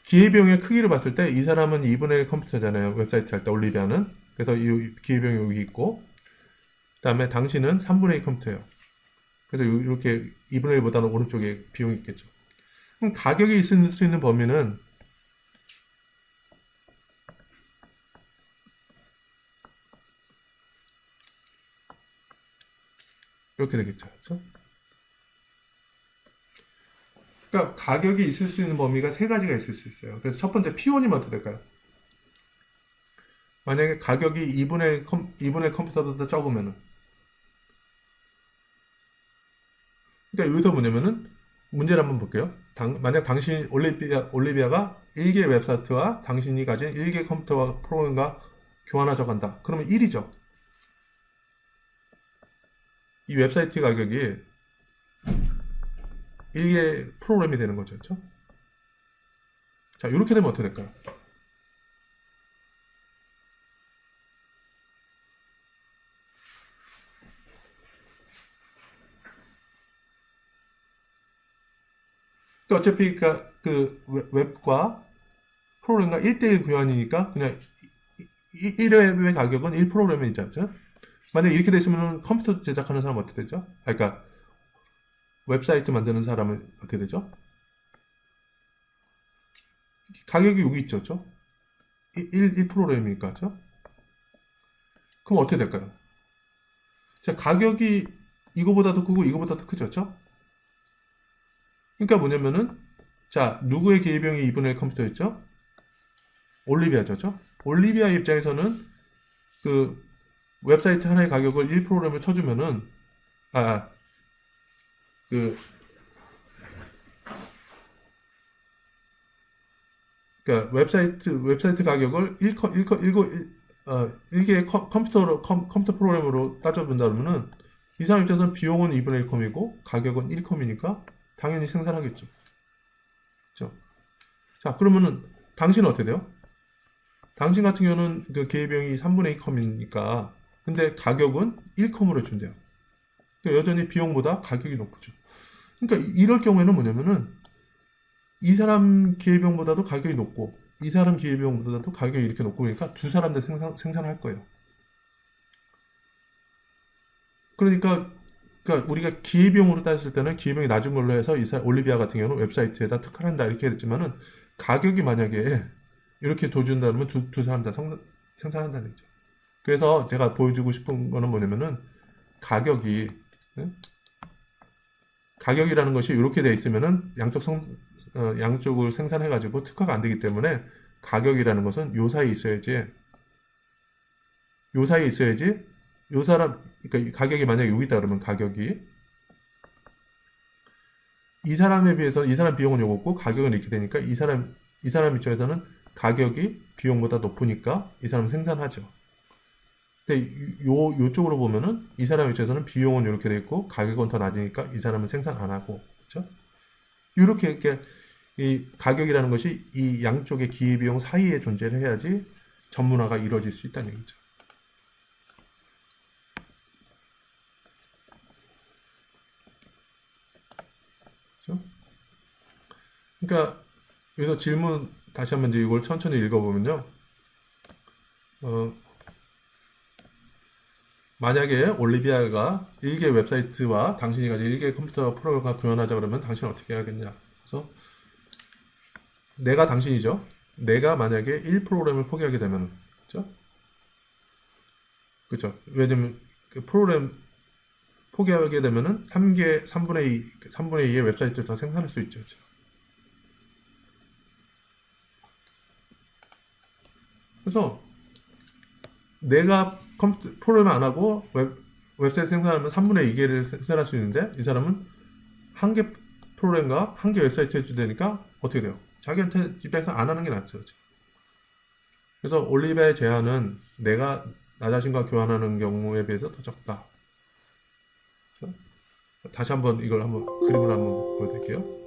기회비용의 크기를 봤을 때 이 사람은 2분의 1 컴퓨터잖아요. 웹사이트 할 때 올리비아는. 그래서 이 기회비용이 여기 있고, 그 다음에 당신은 3분의 2 컴퓨터예요. 그래서 이렇게 2분의 1보다는 오른쪽에 비용이 있겠죠. 그럼 가격이 있을 수 있는 범위는 이렇게 되겠죠. 그렇죠? 그러니까 가격이 있을 수 있는 범위가 세 가지가 있을 수 있어요. 그래서 첫 번째 P1이면 어떻게 될까요? 만약에 가격이 2분의 1 컴퓨터보다 적으면은, 그러니까 여기서 뭐냐면은 문제를 한번 볼게요. 만약 당신 올리비아가 1개 웹사이트와 당신이 가진 1개 컴퓨터와 프로그램과 교환하자고 한다. 그러면 1이죠. 이 웹사이트 가격이 1개 프로그램이 되는 거죠. 그렇죠? 자, 이렇게 되면 어떻게 될까요? 그러니까 어차피 그 웹과 프로그램과 1대1 교환이니까 그냥 1웹의 가격은 1프로그램에 있죠. 만약에 이렇게 됐으면 컴퓨터 제작하는 사람은 어떻게 되죠? 그러니까 웹사이트 만드는 사람은 어떻게 되죠? 가격이 여기 있죠. 그렇죠? 1프로그램이니까. 그렇죠? 그럼 어떻게 될까요? 자, 가격이 이거보다도 크고 이거보다도 크죠. 그렇죠? 그러니까 뭐냐면은 자, 누구의 기회비용이 2분의 1 컴퓨터였죠? 올리비아죠. 그렇죠? 올리비아 입장에서는 그 웹사이트 하나의 가격을 1프로그램을 쳐주면은 그 그러니까 웹사이트 가격을 1개의 컴퓨터 프로그램으로 따져본다 그러면은 이 사람 입장에서는 비용은 2분의 1컴이고 가격은 1컴이니까 당연히 생산하겠죠. 그렇죠? 자, 그러면은 당신은 어떻게 돼요? 당신 같은 경우는 그 기회비용이 3분의 2컴이니까 근데 가격은 1컴으로 준대요. 그러니까 여전히 비용보다 가격이 높죠. 그러니까 이럴 경우에는 뭐냐면은 이 사람 기회비용보다도 가격이 높고 이 사람 기회비용보다도 가격이 이렇게 높고 그러니까 두 사람 다 생산을 할 거예요. 그러니까 우리가 기회비용으로 따졌을 때는 기회비용이 낮은 걸로 해서 올리비아 같은 경우는 웹사이트에다 특화를 한다 이렇게 했지만은 가격이 만약에 이렇게 더 준다면 두 사람 다 생산한다는 거죠. 그래서 제가 보여주고 싶은 거는 뭐냐면은 가격이 네? 가격이라는 것이 이렇게 돼 있으면은 양쪽을 생산해 가지고 특화가 안 되기 때문에 가격이라는 것은 요 사이에 있어야지 요 사람 그러니까 가격이 만약에 여기 있다 그러면 가격이 이 사람에 비해서 이 사람 비용은 요거고 가격은 이렇게 되니까 이 사람 입장에서는 가격이 비용보다 높으니까 이 사람은 생산하죠. 근데 요쪽으로 보면은 이 사람 입장에서는 비용은 이렇게 돼 있고 가격은 더 낮으니까 이 사람은 생산 안 하고 그렇죠? 이렇게 이 가격이라는 것이 이 양쪽의 기회비용 사이에 존재를 해야지 전문화가 이루어질 수 있다는 얘기죠. 그렇죠? 그러니까 여기서 질문 다시 한번 이제 이걸 천천히 읽어보면요. 만약에 올리비아가 1개 웹사이트와 당신이 가진 1개 컴퓨터 프로그램과 교환하자 그러면 당신은 어떻게 하겠냐? 그래서 내가 당신이죠. 내가 만약에 1프로그램을 포기하게 되면 그렇죠? 그렇죠? 왜냐면 그 프로그램 포기하게 되면은 3분의 2의 웹사이트를 더 생산할 수 있죠. 그렇죠? 그래서 내가 컴퓨터 프로그램 안 하고 웹사이트 생산하면 3분의 2개를 생산할 수 있는데 이 사람은 한 개 프로그램과 한 개 웹사이트 해주되니까 어떻게 돼요? 자기한테 입장에서 안 하는 게 낫죠. 그렇죠? 그래서 올리비아의 제한은 내가 나 자신과 교환하는 경우에 비해서 더 적다. 그렇죠? 다시 한번 이걸 한번 그림을 한번 보여드릴게요.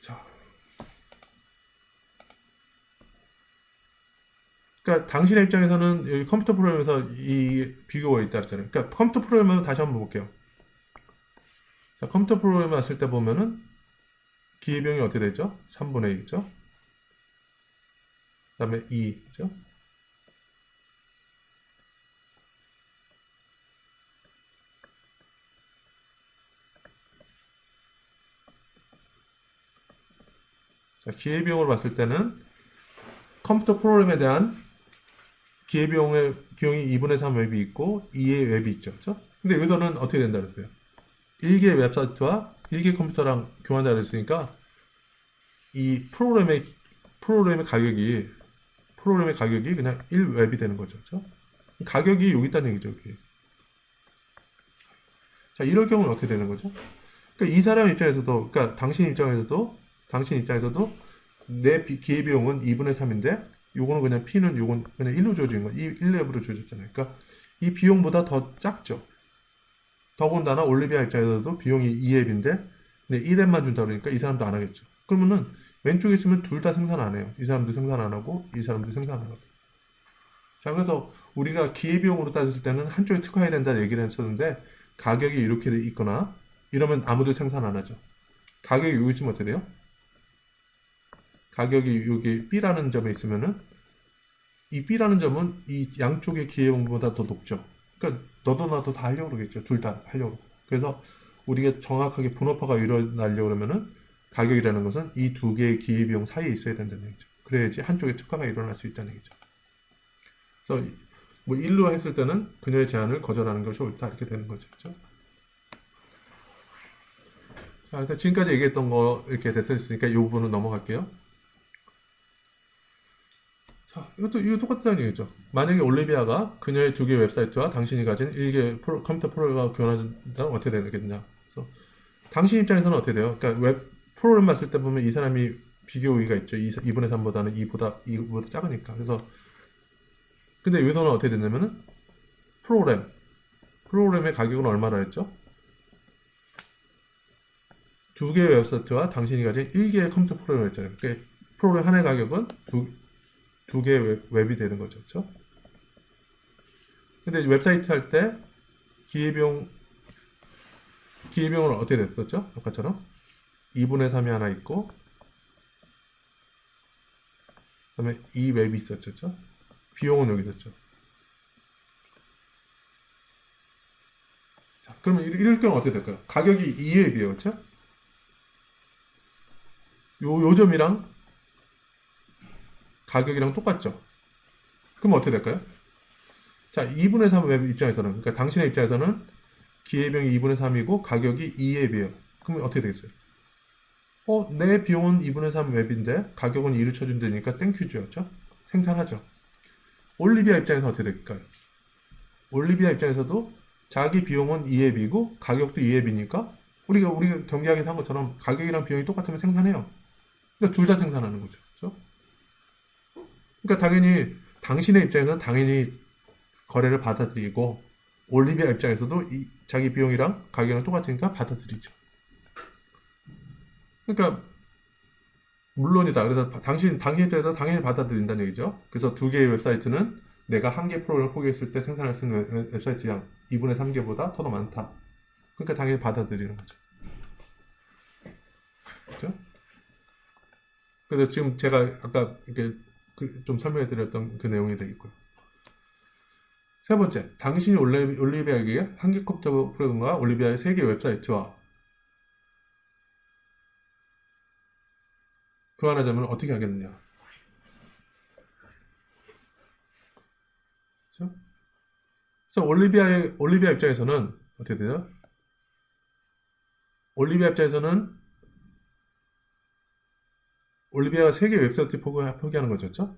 자, 그러니까 당신의 입장에서는 여기 컴퓨터 프로그램에서 이 비교가 있다 그랬잖아요. 그러니까 컴퓨터 프로그램은 다시 한번 볼게요. 자, 컴퓨터 프로그램 왔을 때 보면은 기회비용이 어떻게 되죠? 3분의 2죠. 그 다음에 2죠. 자, 기회비용으로 봤을 때는 컴퓨터 프로그램에 대한 기회비용이 2분의 3 웹이 있고 2의 웹이 있죠. 그렇죠? 근데 여기서는 어떻게 된다 그랬어요? 1개의 웹사이트와 1개 컴퓨터랑 교환한다 그랬으니까 이 프로그램의 가격이 그냥 1웹이 되는 거죠. 그렇죠? 가격이 여기 있다는 얘기죠. 여기. 자, 이럴 경우는 어떻게 되는 거죠? 그러니까 이 사람 입장에서도, 그러니까 당신 입장에서도 내 기회비용은 2분의 3인데 요거는 그냥 P는 요건 그냥 1로 주어진 거, 1랩으로 주어졌잖아요. 그러니까 이 비용보다 더 작죠. 더군다나 올리비아 입장에서도 비용이 2앱인데 근데 1앱만 준다 그러니까 이 사람도 안 하겠죠. 그러면은 왼쪽에 있으면 둘 다 생산 안 해요. 이 사람도 생산 안 하고 이 사람도 생산 안 하고. 자, 그래서 우리가 기회비용으로 따졌을 때는 한쪽에 특화해야 된다 얘기를 했었는데 가격이 이렇게 돼 있거나 이러면 아무도 생산 안 하죠. 가격이 여기 있으면 어떻게 돼요? 가격이 여기 B라는 점에 있으면은 이 B라는 점은 이 양쪽의 기회비용보다 더 높죠. 그러니까 너도 나도 다 하려고 그러겠죠. 둘 다 하려고. 그래서 우리가 정확하게 분업화가 일어나려고 그러면은 가격이라는 것은 이 두 개의 기회비용 사이에 있어야 된다는 얘기죠. 그래야지 한쪽에 특화가 일어날 수 있다는 얘기죠. 그래서 뭐 1로 했을 때는 그녀의 제안을 거절하는 것이 옳다 이렇게 되는 거죠. 그렇죠? 자, 그래서 지금까지 얘기했던 거 이렇게 됐으니까 이 부분은 넘어갈게요. 자, 이거 똑같다는 얘기죠. 만약에 올리비아가 그녀의 2개 웹사이트와 당신이 가진 1개 컴퓨터 프로그램과 교환한다면 어떻게 되겠냐. 그래서 당신 입장에서는 어떻게 돼요? 그러니까 웹 프로그램 봤을 때 보면 이 사람이 비교 우위가 있죠. 2분의 3보다는 2보다 작으니까. 그래서 근데 여기서는 어떻게 됐냐면은 프로그램의 가격은 얼마나 했죠? 2개의 웹사이트와 당신이 가진 1개의 컴퓨터 프로그램을 했잖아요. 그러니까 프로그램 하나의 가격은 두 개의 웹이 되는 거죠. 그렇죠? 근데 웹사이트 할 때 기회비용은 어떻게 됐었죠? 아까처럼 2분의 3이 하나 있고 그다음에 이 웹이 있었죠. 그렇죠? 비용은 여기 있었죠. 자, 그러면 이럴 경우 어떻게 될까요? 가격이 2웹이에요. 그렇죠? 요 점이랑 가격이랑 똑같죠? 그럼 어떻게 될까요? 자, 2분의 3 웹 입장에서는, 그러니까 당신의 입장에서는 기회비용이 2분의 3이고 가격이 2웹이에요. 그러면 어떻게 되겠어요? 내 비용은 2분의 3 웹인데 가격은 2를 쳐준다니까 땡큐죠. 그렇죠? 생산하죠. 올리비아 입장에서 어떻게 될까요? 올리비아 입장에서도 자기 비용은 2웹이고 가격도 2웹이니까 우리가 경제학에서 한 것처럼 가격이랑 비용이 똑같으면 생산해요. 그러니까 둘 다 생산하는 거죠. 그렇죠? 그러니까 당연히 당신의 입장에서는 당연히 거래를 받아들이고 올리비아 입장에서도 자기 비용이랑 가격은 똑같으니까 받아들이죠. 그러니까 물론이다. 그래서 당신 입장에서 당연히 받아들인다는 얘기죠. 그래서 두 개의 웹사이트는 내가 한 개 프로그램을 포기했을 때 생산할 수 있는 웹사이트 양 2분의 3개보다 더 많다. 그러니까 당연히 받아들이는 거죠. 그렇죠? 그래서 지금 제가 아까 이렇게 좀 설명해 드렸던 그 내용이 되겠고요. 세 번째, 당신이 올리비아에게 한 개 컴퓨터 프로그램과 올리비아의 3개 웹사이트와 교환하자면 어떻게 하겠느냐. 그렇죠? 그래서 올리비아 입장에서는 어떻게 돼요? 올리비아 입장에서는 올리비아가 3개 웹사이트 포기하는 거죠. 그렇죠?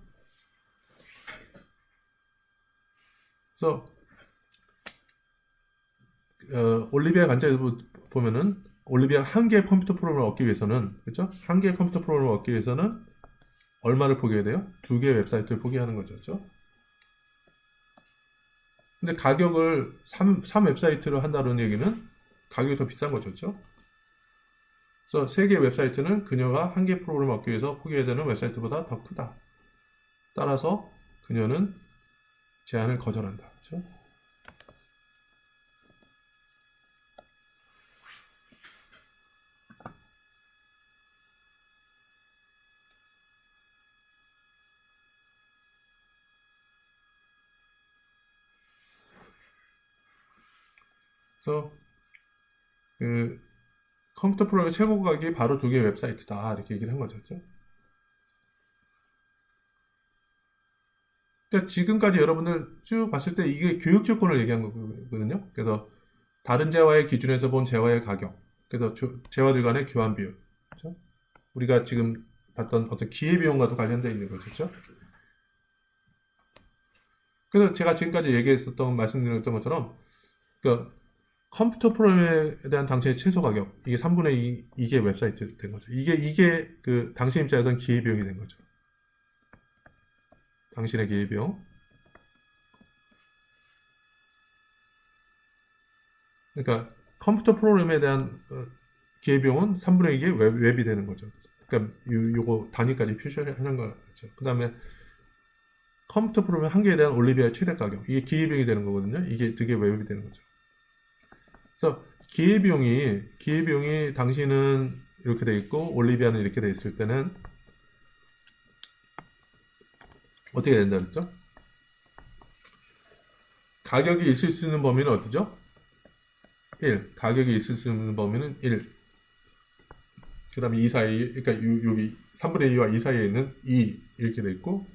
그래서 올리비아 관점에서 보면은 올리비아가 한 개의 컴퓨터 프로그램을 얻기 위해서는 그렇죠? 한 개의 컴퓨터 프로그램을 얻기 위해서는 얼마를 포기해야 돼요? 2개의 웹사이트를 포기하는 거죠. 그렇죠? 근데 가격을 3 웹사이트로 한다는 얘기는 가격이 더 비싼 거죠. 그렇죠? 그래서 3개 웹사이트는 그녀가 한 개 프로그램을 얻기 위해서 포기해야 되는 웹사이트보다 더 크다. 따라서 그녀는 제안을 거절한다. 그렇죠? 그래서 그 컴퓨터 프로그램의 최고 가격이 바로 두 개의 웹사이트다 이렇게 얘기를 한 거죠. 그렇죠? 그러니까 지금까지 여러분들 쭉 봤을 때 이게 교육 조건을 얘기한 거거든요. 그래서 다른 재화의 기준에서 본 재화의 가격, 그래서 재화들 간의 교환 비율, 그렇죠? 우리가 지금 봤던 어떤 기회비용과도 관련되어 있는 거죠. 그렇죠? 그래서 제가 지금까지 얘기했었던 말씀드렸던 것처럼 그 컴퓨터 프로그램에 대한 당시의 최소 가격 이게 3분의 2 이게 웹사이트 된 거죠. 이게 그 당신 입장에서는 기회비용이 된 거죠. 당신의 기회비용. 그러니까 컴퓨터 프로그램에 대한 기회비용은 3분의 2게 웹이 되는 거죠. 그러니까 요거 단위까지 표시하는 거죠. 그 다음에 컴퓨터 프로그램 한 개에 대한 올리비아의 최대 가격 이게 기회비용이 되는 거거든요. 이게 두 개 웹이 되는 거죠. 그래서 기회비용이 당신은 이렇게 돼 있고 올리비아는 이렇게 돼 있을 때는 어떻게 된다 그랬죠? 가격이 있을 수 있는 범위는 어디죠? 1. 가격이 있을 수 있는 범위는 1. 그 다음에 2 사이, 그러니까 여기 3분의 2와 2 사이에 있는 2 이렇게 돼 있고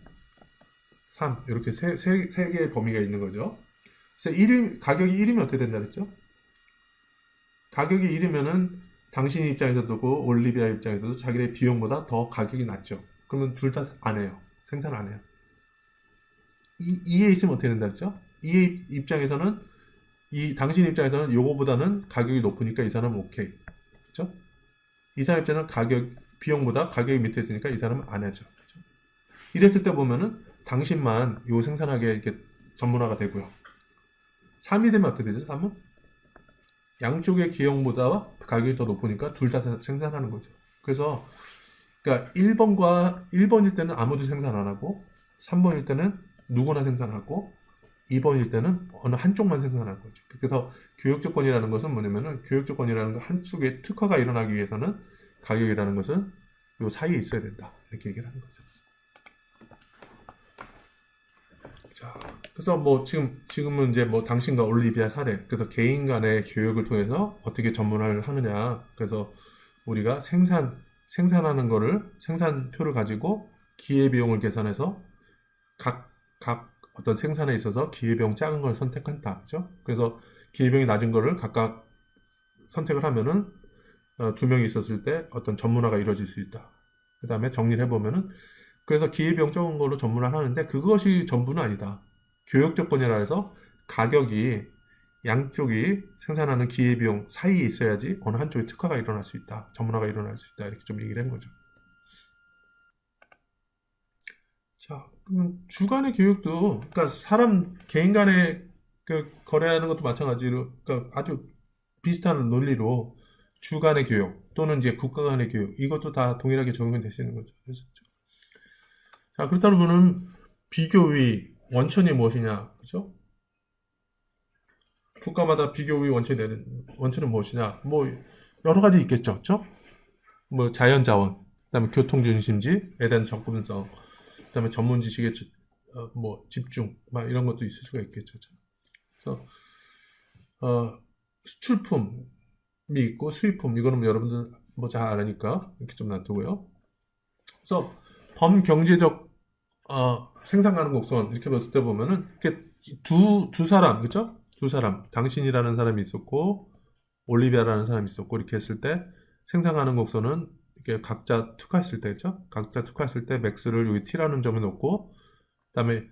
3 이렇게 세 개의 범위가 있는 거죠. 그래서 가격이 1이면 어떻게 된다 그랬죠? 가격이 1이면은 당신 입장에서도 올리비아 입장에서도 자기네 비용보다 더 가격이 낮죠. 그러면 둘 다 안 해요. 생산 안 해요. 2에 있으면 어떻게 된다 그랬죠? 2의 입장에서는 당신 입장에서는 요거보다는 가격이 높으니까 이 사람은 오케이. 그렇죠? 이 사람 입장에서는 비용보다 가격이 밑에 있으니까 이 사람은 안 하죠. 그렇죠? 이랬을 때 보면은 당신만 요 생산하게 이렇게 전문화가 되고요. 3이 되면 어떻게 되죠? 3은? 양쪽의 기형보다 가격이 더 높으니까 둘 다 생산하는 거죠. 그래서 그러니까 1번일 때는 아무도 생산 안 하고 3번일 때는 누구나 생산하고 2번일 때는 어느 한쪽만 생산하는 거죠. 그래서 교육조건이라는 것은 뭐냐면은 교육조건이라는 거 한쪽에 특화가 일어나기 위해서는 가격이라는 것은 요 사이에 있어야 된다. 이렇게 얘기를 하는 거죠. 자, 그래서 뭐 지금은 이제 뭐 당신과 올리비아 사례, 그래서 개인 간의 교육을 통해서 어떻게 전문화를 하느냐. 그래서 우리가 생산하는 거를 생산표를 가지고 기회비용을 계산해서 각 어떤 생산에 있어서 기회비용 작은 걸 선택한다. 그렇죠? 그래서 기회비용이 낮은 거를 각각 선택을 하면은 두 명이 있었을 때 어떤 전문화가 이루어질 수 있다. 그 다음에 정리를 해보면은 그래서 기회비용 적은 걸로 전문화를 하는데 그것이 전부는 아니다. 교육 조건이라 해서 가격이 양쪽이 생산하는 기회비용 사이에 있어야지 어느 한쪽에 특화가 일어날 수 있다. 전문화가 일어날 수 있다. 이렇게 좀 얘기를 한 거죠. 자, 그럼 주간의 교육도, 그러니까 개인 간의 그 거래하는 것도 마찬가지로, 그러니까 아주 비슷한 논리로 주간의 교육 또는 이제 국가 간의 교육, 이것도 다 동일하게 적용이 되시는 거죠. 그렇죠? 자, 그렇다면 비교의 원천이 무엇이냐? 그죠? 국가마다 비교의 원천은 무엇이냐? 뭐, 여러 가지 있겠죠. 그죠? 뭐, 자연자원, 그다음에 교통중심지에 대한 접근성, 그다음에 전문 지식의 뭐 집중, 막 이런 것도 있을 수가 있겠죠. 그래서 수출품이 있고 수입품 이거는 여러분들 뭐 잘 아니까 이렇게 좀 놔두고요. 그래서 범경제적 생산 가능 곡선 이렇게 봤을 때 보면은 이렇게 두 사람 그죠? 두 사람 당신이라는 사람이 있었고 올리비아라는 사람이 있었고 이렇게 했을 때 생산 가능 곡선은 이렇게 각자 특화했을 때죠. 각자 특화했을 때 맥스를 여기 T라는 점에 놓고 그다음에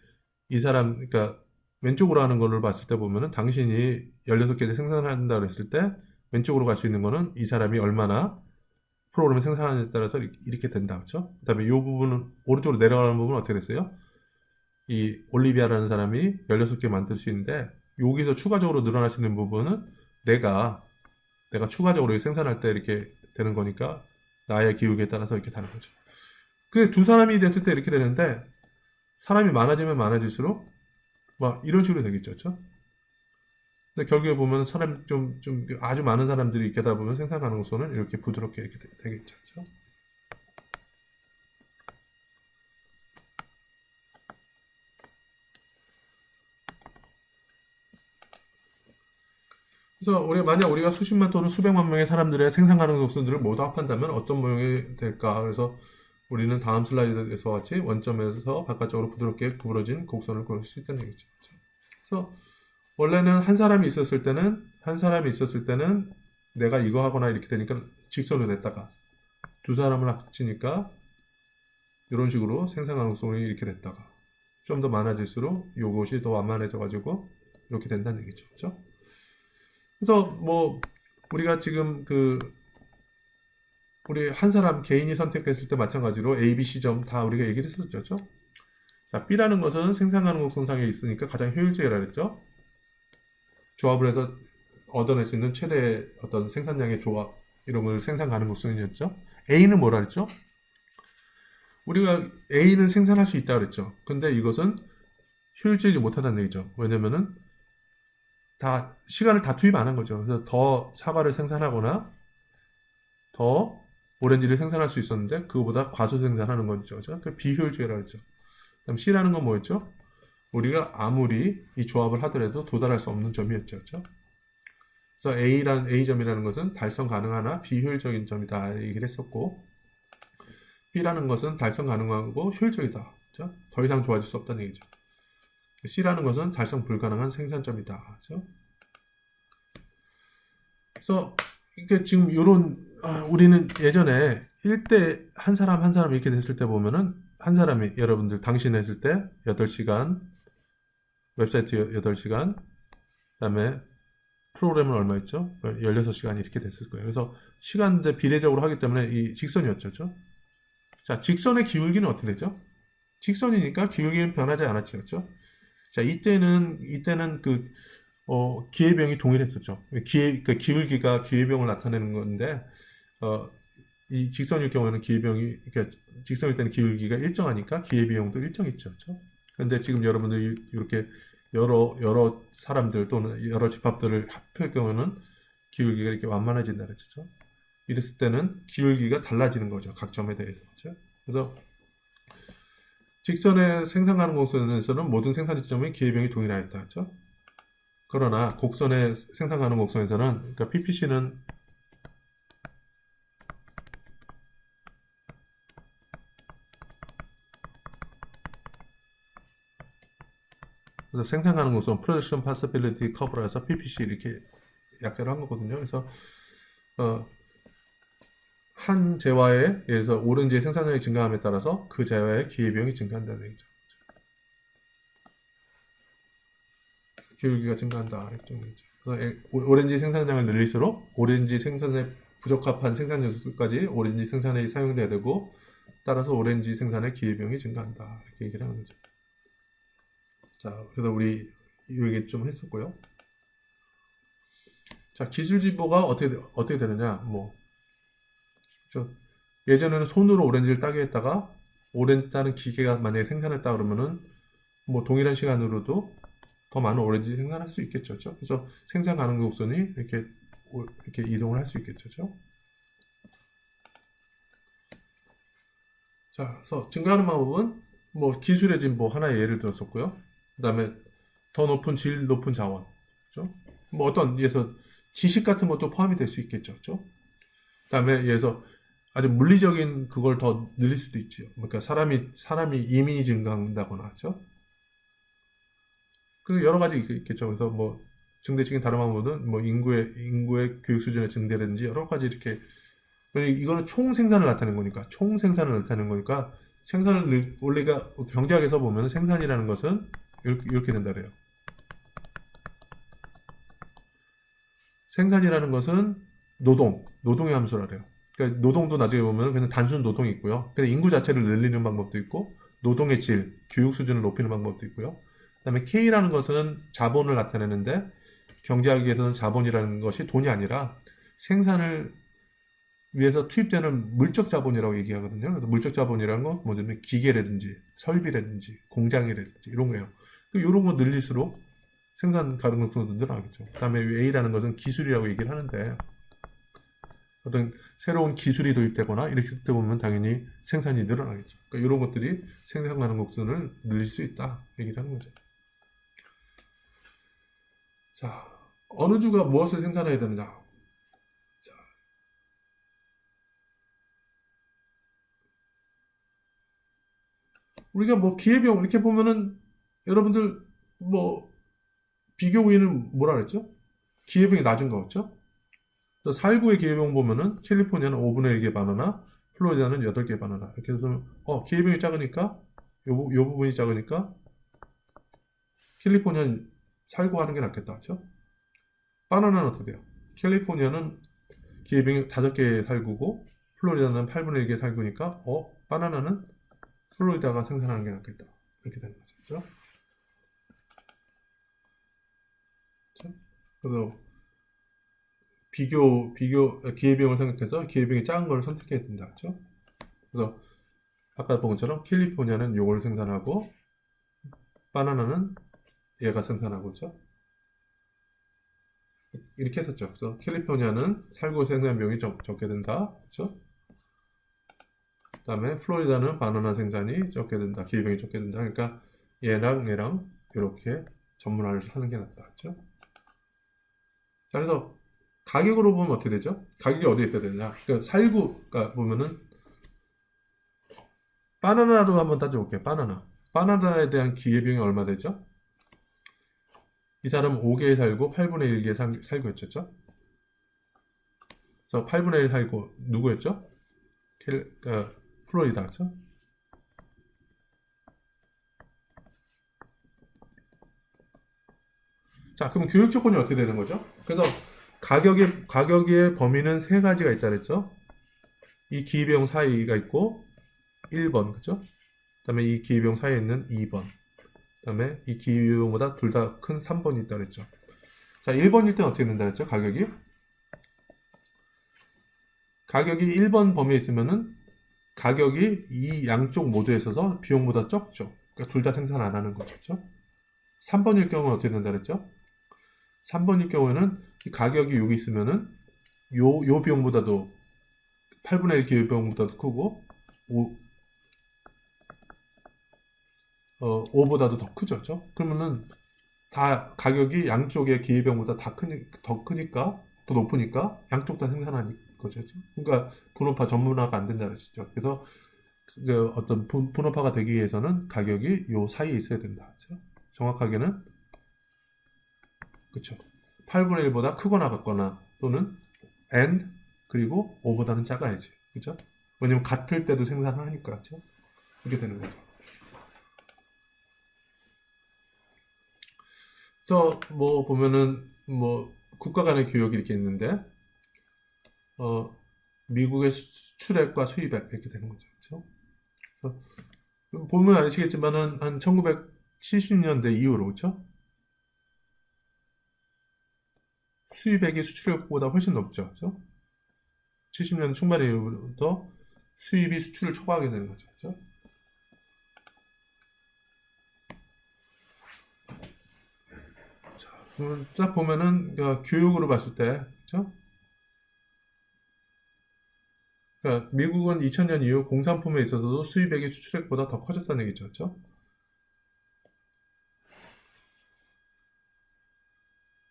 이 사람 그러니까 왼쪽으로 하는 거를 봤을 때 보면은 당신이 16개 생산을 한다 그랬을 때 왼쪽으로 갈 수 있는 거는 이 사람이 얼마나 프로그램을 생산하느냐에 따라서 이렇게 된다. 그렇죠? 그다음에 이 부분은 오른쪽으로 내려가는 부분은 어떻게 됐어요? 이 올리비아라는 사람이 16개 만들 수 있는데 여기서 추가적으로 늘어날 수 있는 부분은 내가 추가적으로 생산할 때 이렇게 되는 거니까 나의 기울기에 따라서 이렇게 다른 거죠. 그 두 사람이 됐을 때 이렇게 되는데 사람이 많아지면 많아질수록 막 이런 식으로 되겠죠. 그렇죠? 근데 결국에 보면 사람 좀 아주 많은 사람들이 이렇게 하다 보면 생산 가능성은 이렇게 부드럽게 이렇게 되겠죠. 그렇죠? 그래서 만약 우리가 수십만 또는 수백만 명의 사람들의 생산 가능 곡선들을 모두 합한다면 어떤 모형이 될까? 그래서 우리는 다음 슬라이드에서 같이 원점에서 바깥쪽으로 부드럽게 구부러진 곡선을 그릴 수 있다는 얘기죠. 그래서 원래는 한 사람이 있었을 때는 내가 이거 하거나 이렇게 되니까 직선으로 됐다가 두 사람을 합치니까 이런 식으로 생산 가능성이 이렇게 됐다가 좀 더 많아질수록 이것이 더 완만해져 가지고 이렇게 된다는 얘기죠. 그렇죠? 그래서 뭐 우리가 지금 우리 한 사람 개인이 선택했을 때 마찬가지로 A, B, C점 다 우리가 얘기를 했었죠. 자, B라는 것은 생산 가능성상에 있으니까 가장 효율적이라 그랬죠. 조합을 해서 얻어낼 수 있는 최대 어떤 생산량의 조합 이런 걸 생산 가능성이었죠. A는 뭐라 그랬죠? 우리가 A는 생산할 수 있다 그랬죠. 근데 이것은 효율적이지 못하다는 얘기죠. 왜냐면은 다 시간을 다 투입 안 한 거죠. 그래서 더 사과를 생산하거나 더 오렌지를 생산할 수 있었는데 그거보다 과소 생산하는 거죠. 그 비효율적이라고 했죠. 그다음 C라는 건 뭐였죠? 우리가 아무리 이 조합을 하더라도 도달할 수 없는 점이었죠. 그렇죠? 그래서 A점이라는 것은 달성 가능하나 비효율적인 점이다 얘기를 했었고 B라는 것은 달성 가능하고 효율적이다. 그렇죠? 더 이상 좋아질 수 없다는 얘기죠. C라는 것은 달성 불가능한 생산점이다. 그렇죠? 그래서 이게 지금 우리는 예전에 1대 한 사람 한 사람 이렇게 됐을 때 보면은 한 사람이 여러분들 당신 했을 때 8시간 웹사이트 8시간 그다음에 프로그램은 얼마였죠? 16시간 이렇게 됐을 거예요. 그래서 시간대 비례적으로 하기 때문에 이 직선이었죠. 그렇죠? 자, 직선의 기울기는 어떻게 되죠? 직선이니까 기울기는 변하지 않았죠. 그렇죠? 자, 이때는 기회비용이 동일했었죠. 기울기가 기회비용을 나타내는 건데, 이 직선일 경우에는 그러니까 직선일 때는 기울기가 일정하니까 기회비용도 일정했죠. 그렇죠? 근데 지금 여러분들이 이렇게 여러 사람들 또는 여러 집합들을 합할 경우는 기울기가 이렇게 완만해진다 그랬죠. 이랬을 때는 기울기가 달라지는 거죠. 각 점에 대해서. 그렇죠? 그래서 직선의 생산 가능 곡선에서는 모든 생산 지점의 기회비용이 동일하였다. 그렇죠? 그러나 곡선의 생산 가능 곡선에서는 그러니까 PPC는 그래서 생산 가능 곡선 Production Possibility Curve라서 PPC 이렇게 약자로 한 거거든요. 그래서 한 재화에 예를 들어서 오렌지의 생산량이 증가함에 따라서 그 재화의 기회비용이 증가한다는 얘기죠. 기울기가 증가한다. 그래서 오렌지 생산량을 늘릴수록 오렌지 생산에 부적합한 생산 요소까지 오렌지 생산에 사용돼야 되고 따라서 오렌지 생산의 기회비용이 증가한다. 이렇게 얘기를 하는 거죠. 자, 그래서 우리 이 얘기 좀 했었고요. 자, 기술 진보가 어떻게 되느냐? 예전에는 손으로 오렌지를 따게 했다가 오렌지 따는 기계가 만약에 생산했다 그러면은 동일한 시간으로도 더 많은 오렌지 생산할 수 있겠죠. 그렇죠? 그래서 생산 가능 곡선이 이렇게 이동을 할 수 있겠죠. 그렇죠? 자, 그래서 증가하는 방법은 기술의 진보 하나의 예를 들었었고요. 그 다음에 더 높은 질 높은 자원, 그렇죠? 어떤 예서 지식 같은 것도 포함이 될 수 있겠죠. 그렇죠? 그 다음에 예서 아주 물리적인 그걸 더 늘릴 수도 있죠. 그러니까 사람이 이민이 증가한다거나, 그렇죠? 그 여러 가지 있겠죠. 그래서 증대적인 다른 방법은 인구의 교육 수준의 증대라든지 여러 가지 이렇게 이거는 총 생산을 나타내는 거니까 생산을 원래가 경제학에서 보면 생산이라는 것은 이렇게 된다 그래요. 생산이라는 것은 노동의 함수라 그래요. 그러니까 노동도 나중에 보면 그냥 단순 노동이 있고요. 근데 인구 자체를 늘리는 방법도 있고 노동의 질, 교육 수준을 높이는 방법도 있고요. 그다음에 K라는 것은 자본을 나타내는데 경제학에서는 자본이라는 것이 돈이 아니라 생산을 위해서 투입되는 물적 자본이라고 얘기하거든요. 그래서 물적 자본이라는 건 뭐냐면 기계라든지 설비라든지 공장이라든지 이런 거예요. 이런 거 늘릴수록 생산 가능성도 늘어나겠죠. 그 다음에 A라는 것은 기술이라고 얘기를 하는데 어떤 새로운 기술이 도입되거나 이렇게 때 보면 당연히 생산이 늘어나겠죠. 그러니까 이런 것들이 생산 가능 곡선을 늘릴 수 있다 얘기를 하는 거죠. 자, 어느 주가 무엇을 생산해야 되느냐. 자, 우리가 뭐 기회비용 이렇게 보면은 여러분들 뭐 비교 우위는 뭐라 그랬죠? 기회비용이 낮은 거였죠? 419의 기회비용 보면은 캘리포니아는 5분의 1개 바나나, 플로리다는 8개 바나나. 이렇게 해서 기회비용이 작으니까 요 부분이 작으니까 캘리포니아는 살고 하는 게 낫겠다. 그렇죠? 바나나는 어떻게 돼요? 캘리포니아는 기회비용이 5개 살구고 플로리다는 8분의 1개 살구니까 바나나는 플로리다가 생산하는 게 낫겠다. 이렇게 되는 거죠. 그렇죠? 그래서 비교 기회비용을 생각해서 기회비용이 작은 걸 선택해야 된다. 그렇죠? 그래서 아까 본 것처럼 캘리포니아는 요걸 생산하고 바나나는 얘가 생산하고 그렇죠? 이렇게 했었죠. 그래서 캘리포니아는 살구 생산 비용이 적게 된다. 그렇죠? 그다음에 플로리다는 바나나 생산이 적게 된다. 기회비용이 적게 된다. 그러니까 얘랑 이렇게 전문화를 하는 게 낫다. 그렇죠? 자, 그래서 가격으로 보면 어떻게 되죠? 가격이 어디에 있어야 되냐? 그러니까 살구가 보면은 바나나로 한번 따져볼게요. 바나나에 대한 기회비용이 얼마 되죠? 이 사람은 5개 살고 8분의 1개 살고 했죠? 그래서 8분의 1 살고 누구였죠? 플로리다죠? 자, 그럼 교육 조건이 어떻게 되는 거죠? 그래서 가격의 범위는 세 가지가 있다 그랬죠? 이 기회비용 사이가 있고 1번, 그죠? 그다음에 이 기회비용 사이에 있는 2번. 그다음에 이 기회비용보다 둘 다 큰 3번이 있다 그랬죠. 자, 1번일 때는 어떻게 된다 그랬죠? 가격이 1번 범위에 있으면은 가격이 이 양쪽 모두에 있어서 비용보다 적죠. 그러니까 둘 다 생산 안 하는 거죠. 그렇죠? 3번일 경우는 어떻게 된다 그랬죠? 3번일 경우에는 이 가격이 여기 있으면은 요 비용보다도 8분의 1 기회비용보다도 크고 5보다도 더 크죠. 그렇죠? 그러면은 다 가격이 양쪽의 기회비용보다 더 크니까 더 높으니까 양쪽 다 생산하는 거죠. 그렇죠? 그러니까 분업화 전문화가 안 된다는 뜻이죠. 그래서 그 어떤 분업화가 되기 위해서는 가격이 요 사이에 있어야 된다. 그렇죠? 정확하게는 그렇죠. 8분의 1보다 크거나 같거나 또는 and 그리고 5보다는 작아야지. 그렇죠? 왜냐면 같을 때도 생산을 하니까. 그렇죠? 그렇게 되는 거죠. 그래서 뭐 보면은 뭐 국가 간의 교역이 이렇게 있는데 미국의 수출액과 수입액 이렇게 되는 거죠. 그렇죠? 그래서 보면 아시겠지만은 한 1970년대 이후로 그렇죠? 수입액이 수출액보다 훨씬 높죠. 그렇죠? 70년 중반 이후부터 수입이 수출을 초과하게 되는 거죠. 그렇죠? 자, 그러면 딱 보면은 교육으로 봤을 때 그렇죠? 그러니까 미국은 2000년 이후 공산품에 있어서도 수입액이 수출액보다 더 커졌다는 얘기죠. 그렇죠?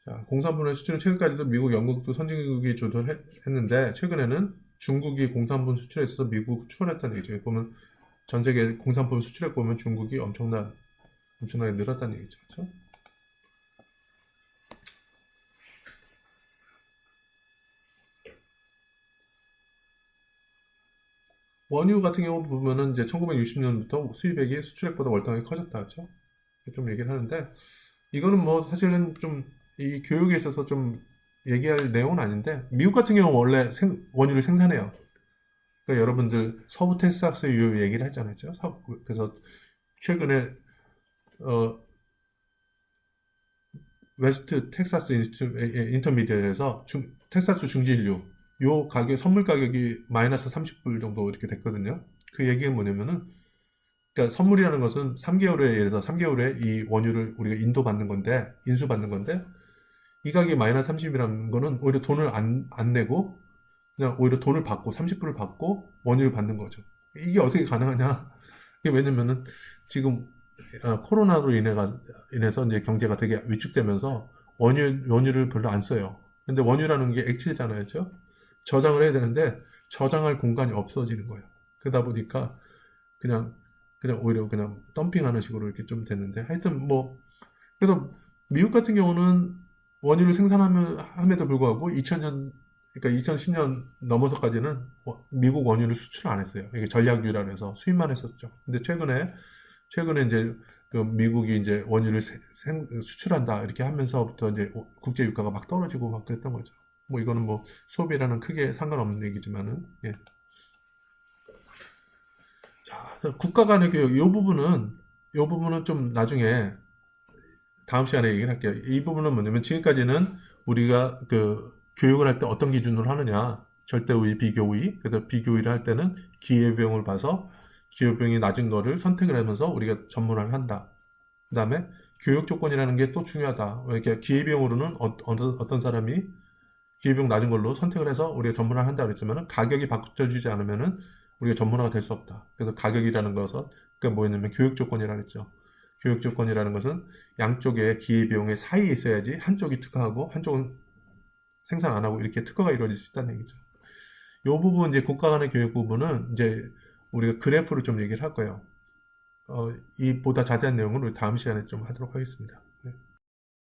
자, 공산품의 수출은 최근까지도 미국, 영국도 선진국이 주도했는데 최근에는 중국이 공산품 수출에 있어서 미국 추월했다는 얘기죠. 보면 전 세계 공산품 수출액 보면 중국이 엄청나게 늘었다는 얘기죠. 그렇죠? 원유 같은 경우 보면은 이제 1960년부터 수입액이 수출액보다 월등하게 커졌다. 그렇죠? 좀 얘기를 하는데 이거는 뭐 사실은 좀 이 교육에 있어서 좀 얘기할 내용은 아닌데 미국 같은 경우 원래 원유를 생산해요. 그러니까 여러분들 서부 텍사스유 얘기를 했잖아요. 그래서 최근에 웨스트 텍사스 인터미디어에서 텍사스 중진유 요 가격 선물 가격이 마이너스 30불 정도 이렇게 됐거든요. 그 얘기는 뭐냐면은 그러니까 선물이라는 것은 3개월에 예를 들어서 3개월에 이 원유를 우리가 인수 받는 건데 이 가격이 마이너스 30이라는 거는 오히려 돈을 안 내고 그냥 오히려 돈을 받고 30불을 받고 원유를 받는 거죠. 이게 어떻게 가능하냐? 이게 왜냐면은 지금 코로나로 인해서 이제 경제가 되게 위축되면서 원유를 별로 안 써요. 근데 원유라는 게 액체잖아요. 그죠? 저장을 해야 되는데 저장할 공간이 없어지는 거예요. 그러다 보니까 그냥 오히려 그냥 덤핑하는 식으로 이렇게 좀 됐는데 하여튼 뭐 그래서 미국 같은 경우는 원유를 생산함에도 불구하고 2000년 그러니까 2010년 넘어서까지는 미국 원유를 수출 안 했어요. 이게 전략유라 해서 수입만 했었죠. 근데 최근에 이제 그 미국이 이제 원유를 수출한다 이렇게 하면서부터 이제 국제 유가가 막 떨어지고 막 그랬던 거죠. 뭐 이거는 뭐 수업이라는 크게 상관없는 얘기지만은 예. 자, 국가 간의 교육 이 부분은 좀 나중에 다음 시간에 얘기를 할게요. 이 부분은 뭐냐면 지금까지는 우리가 그 교육을 할 때 어떤 기준으로 하느냐 절대우위, 비교우위. 그래서 비교우위를 할 때는 기회비용을 봐서 기회비용이 낮은 거를 선택을 하면서 우리가 전문화를 한다. 그 다음에 교육 조건이라는 게 또 중요하다. 이렇게 기회비용으로는 어떤 사람이 기회비용 낮은 걸로 선택을 해서 우리가 전문화를 한다 그랬지만은 가격이 바꿔주지 않으면은 우리가 전문화가 될 수 없다. 그래서 가격이라는 것은 그러니까 뭐였냐면 교육 조건이라고 했죠. 교육 조건이라는 것은 양쪽의 기회비용의 사이에 있어야지 한쪽이 특화하고 한쪽은 생산 안 하고 이렇게 특화가 이루어질 수 있다는 얘기죠. 이 부분 이제 국가 간의 교육 부분은 이제 우리가 그래프로 좀 얘기를 할 거예요. 이 보다 자세한 내용은 우리 다음 시간에 좀 하도록 하겠습니다.